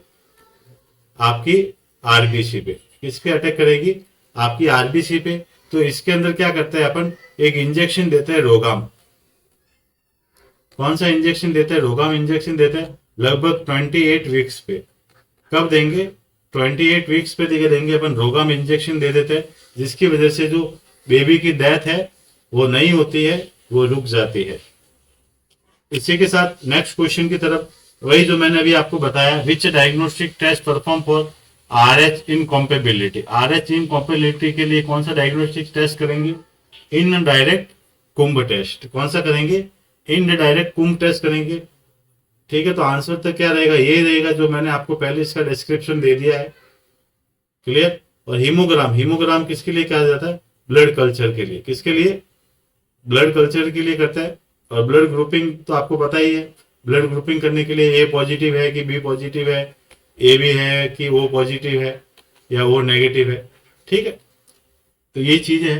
आपकी RBC पे। किस पे अटैक करेगी? आपकी RBC पे। तो इसके अंदर क्या करते हैं अपन? एक इंजेक्शन देते हैं, रोगाम। कौन सा इंजेक्शन देते हैं? रोगाम इंजेक्शन देते हैं लगभग 28 वीक्स पे। कब देंगे? 28 वीक्स पे देंगे अपन रोगाम इंजेक्शन दे देते हैं, जिसकी वजह से जो बेबी की डेथ है वो नहीं होती है, वो रुक जाती है। इसी के साथ नेक्स्ट क्वेश्चन की तरफ, वही जो मैंने अभी आपको बताया, which diagnostic test perform for RH incompatibility. RH incompatibility के लिए कौन सा डायग्नोस्टिक टेस्ट करेंगे? Indirect Coombs test. कौन सा करेंगे? इनडायरेक्ट कुम्ब टेस्ट करेंगे। ठीक है, तो आंसर तो क्या रहेगा? ये रहेगा जो मैंने आपको पहले इसका डिस्क्रिप्शन दे दिया है। क्लियर? और हीमोग्राम, हीमोग्राम किसके लिए कहा जाता है? ब्लड कल्चर के लिए। किसके लिए? ब्लड कल्चर के लिए करता है। और ब्लड ग्रुपिंग तो आपको पता ही है, ब्लड ग्रुपिंग करने के लिए A पॉजिटिव है कि B पॉजिटिव है, AB है कि O पॉजिटिव है या O नेगेटिव है। ठीक है, तो ये चीज है।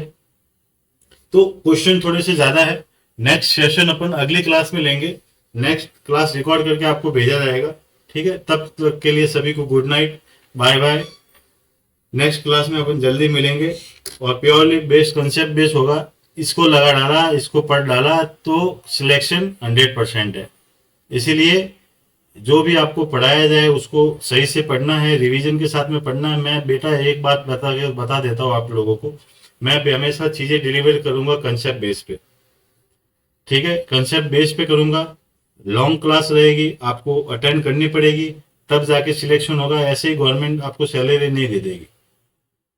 तो क्वेश्चन थोड़े से ज्यादा है। नेक्स्ट सेशन अपन अगली क्लास में लेंगे। नेक्स्ट क्लास रिकॉर्ड करके आपको भेजा जाएगा। ठीक है, तब तक के लिए सभी को good night, bye bye. Next class में अपन जल्दी मिलेंगे और प्योरली बेस्ड कंसेप्ट बेस्ड होगा। इसको लगा डाला, इसको पढ़ डाला तो सिलेक्शन 100% है। इसीलिए जो भी आपको पढ़ाया जाए उसको सही से पढ़ना है, रिवीजन के साथ में पढ़ना है। मैं बेटा एक बात बता देता हूँ आप लोगों को, मैं भी हमेशा चीजें डिलीवर करूंगा कंसेप्ट बेस पे। ठीक है, कंसेप्ट बेस पे करूंगा। लॉन्ग क्लास रहेगी, आपको अटेंड करनी पड़ेगी, तब जाके सिलेक्शन होगा। ऐसे ही गवर्नमेंट आपको सैलरी नहीं दे देगी।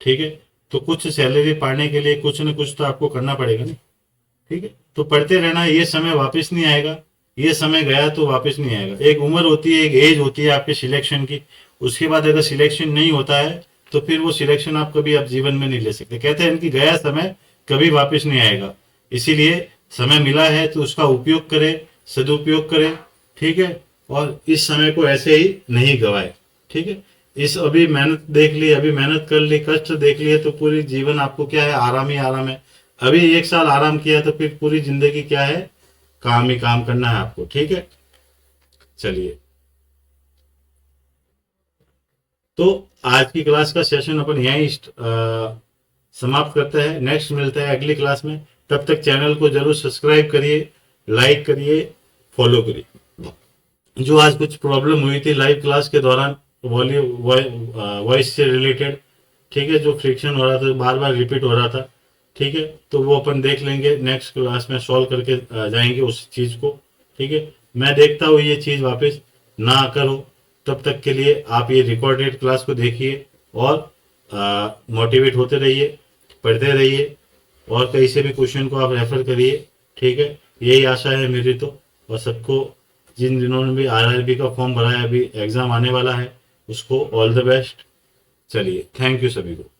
ठीक है, तो कुछ सैलरी पाने के लिए कुछ न कुछ तो आपको करना पड़ेगा ना। ठीक है, तो पढ़ते रहना। ये समय वापस नहीं आएगा, ये समय गया तो वापस नहीं आएगा। एक उम्र होती है, एक एज होती है आपके सिलेक्शन की। उसके बाद अगर सिलेक्शन नहीं होता है तो फिर वो सिलेक्शन आप कभी आप जीवन में नहीं ले सकते। कहते हैं इनकी गया समय कभी वापस नहीं आएगा। इसीलिए समय मिला है तो उसका उपयोग करें, सदुपयोग करें। ठीक है, और इस समय को ऐसे ही नहीं गवाए। ठीक है, इस अभी मेहनत देख ली, अभी मेहनत कर ली, कष्ट देख लिए तो पूरी जीवन आपको क्या है? आराम ही आराम है। अभी 1 साल आराम किया तो फिर पूरी जिंदगी क्या है, काम ही काम करना है आपको, ठीक है। चलिए, तो आज की क्लास का सेशन अपन यहीं समाप्त करते हैं। नेक्स्ट मिलता है अगली क्लास में। तब तक चैनल को जरूर सब्सक्राइब करिए, लाइक करिए, फॉलो करिए। जो आज कुछ प्रॉब्लम हुई थी लाइव क्लास के दौरान, वॉइस से रिलेटेड, ठीक है, जो फ्रिक्शन हो रहा था, बार बार रिपीट हो रहा था, ठीक है, तो वो अपन देख लेंगे नेक्स्ट क्लास में, सॉल्व करके जाएंगे उस चीज को, ठीक है। मैं देखता हूँ ये चीज वापस ना आकर हो, तब तक के लिए आप ये रिकॉर्डेड क्लास को देखिए और मोटिवेट होते रहिए, पढ़ते रहिए, और कहीं से भी क्वेश्चन को आप रेफर करिए, ठीक है। यही आशा है मेरी तो। और सबको, जिन जिन्होंने भी आरआरबी का फॉर्म भरा है, अभी एग्जाम आने वाला है, उसको ऑल द बेस्ट। चलिए, थैंक यू सभी को।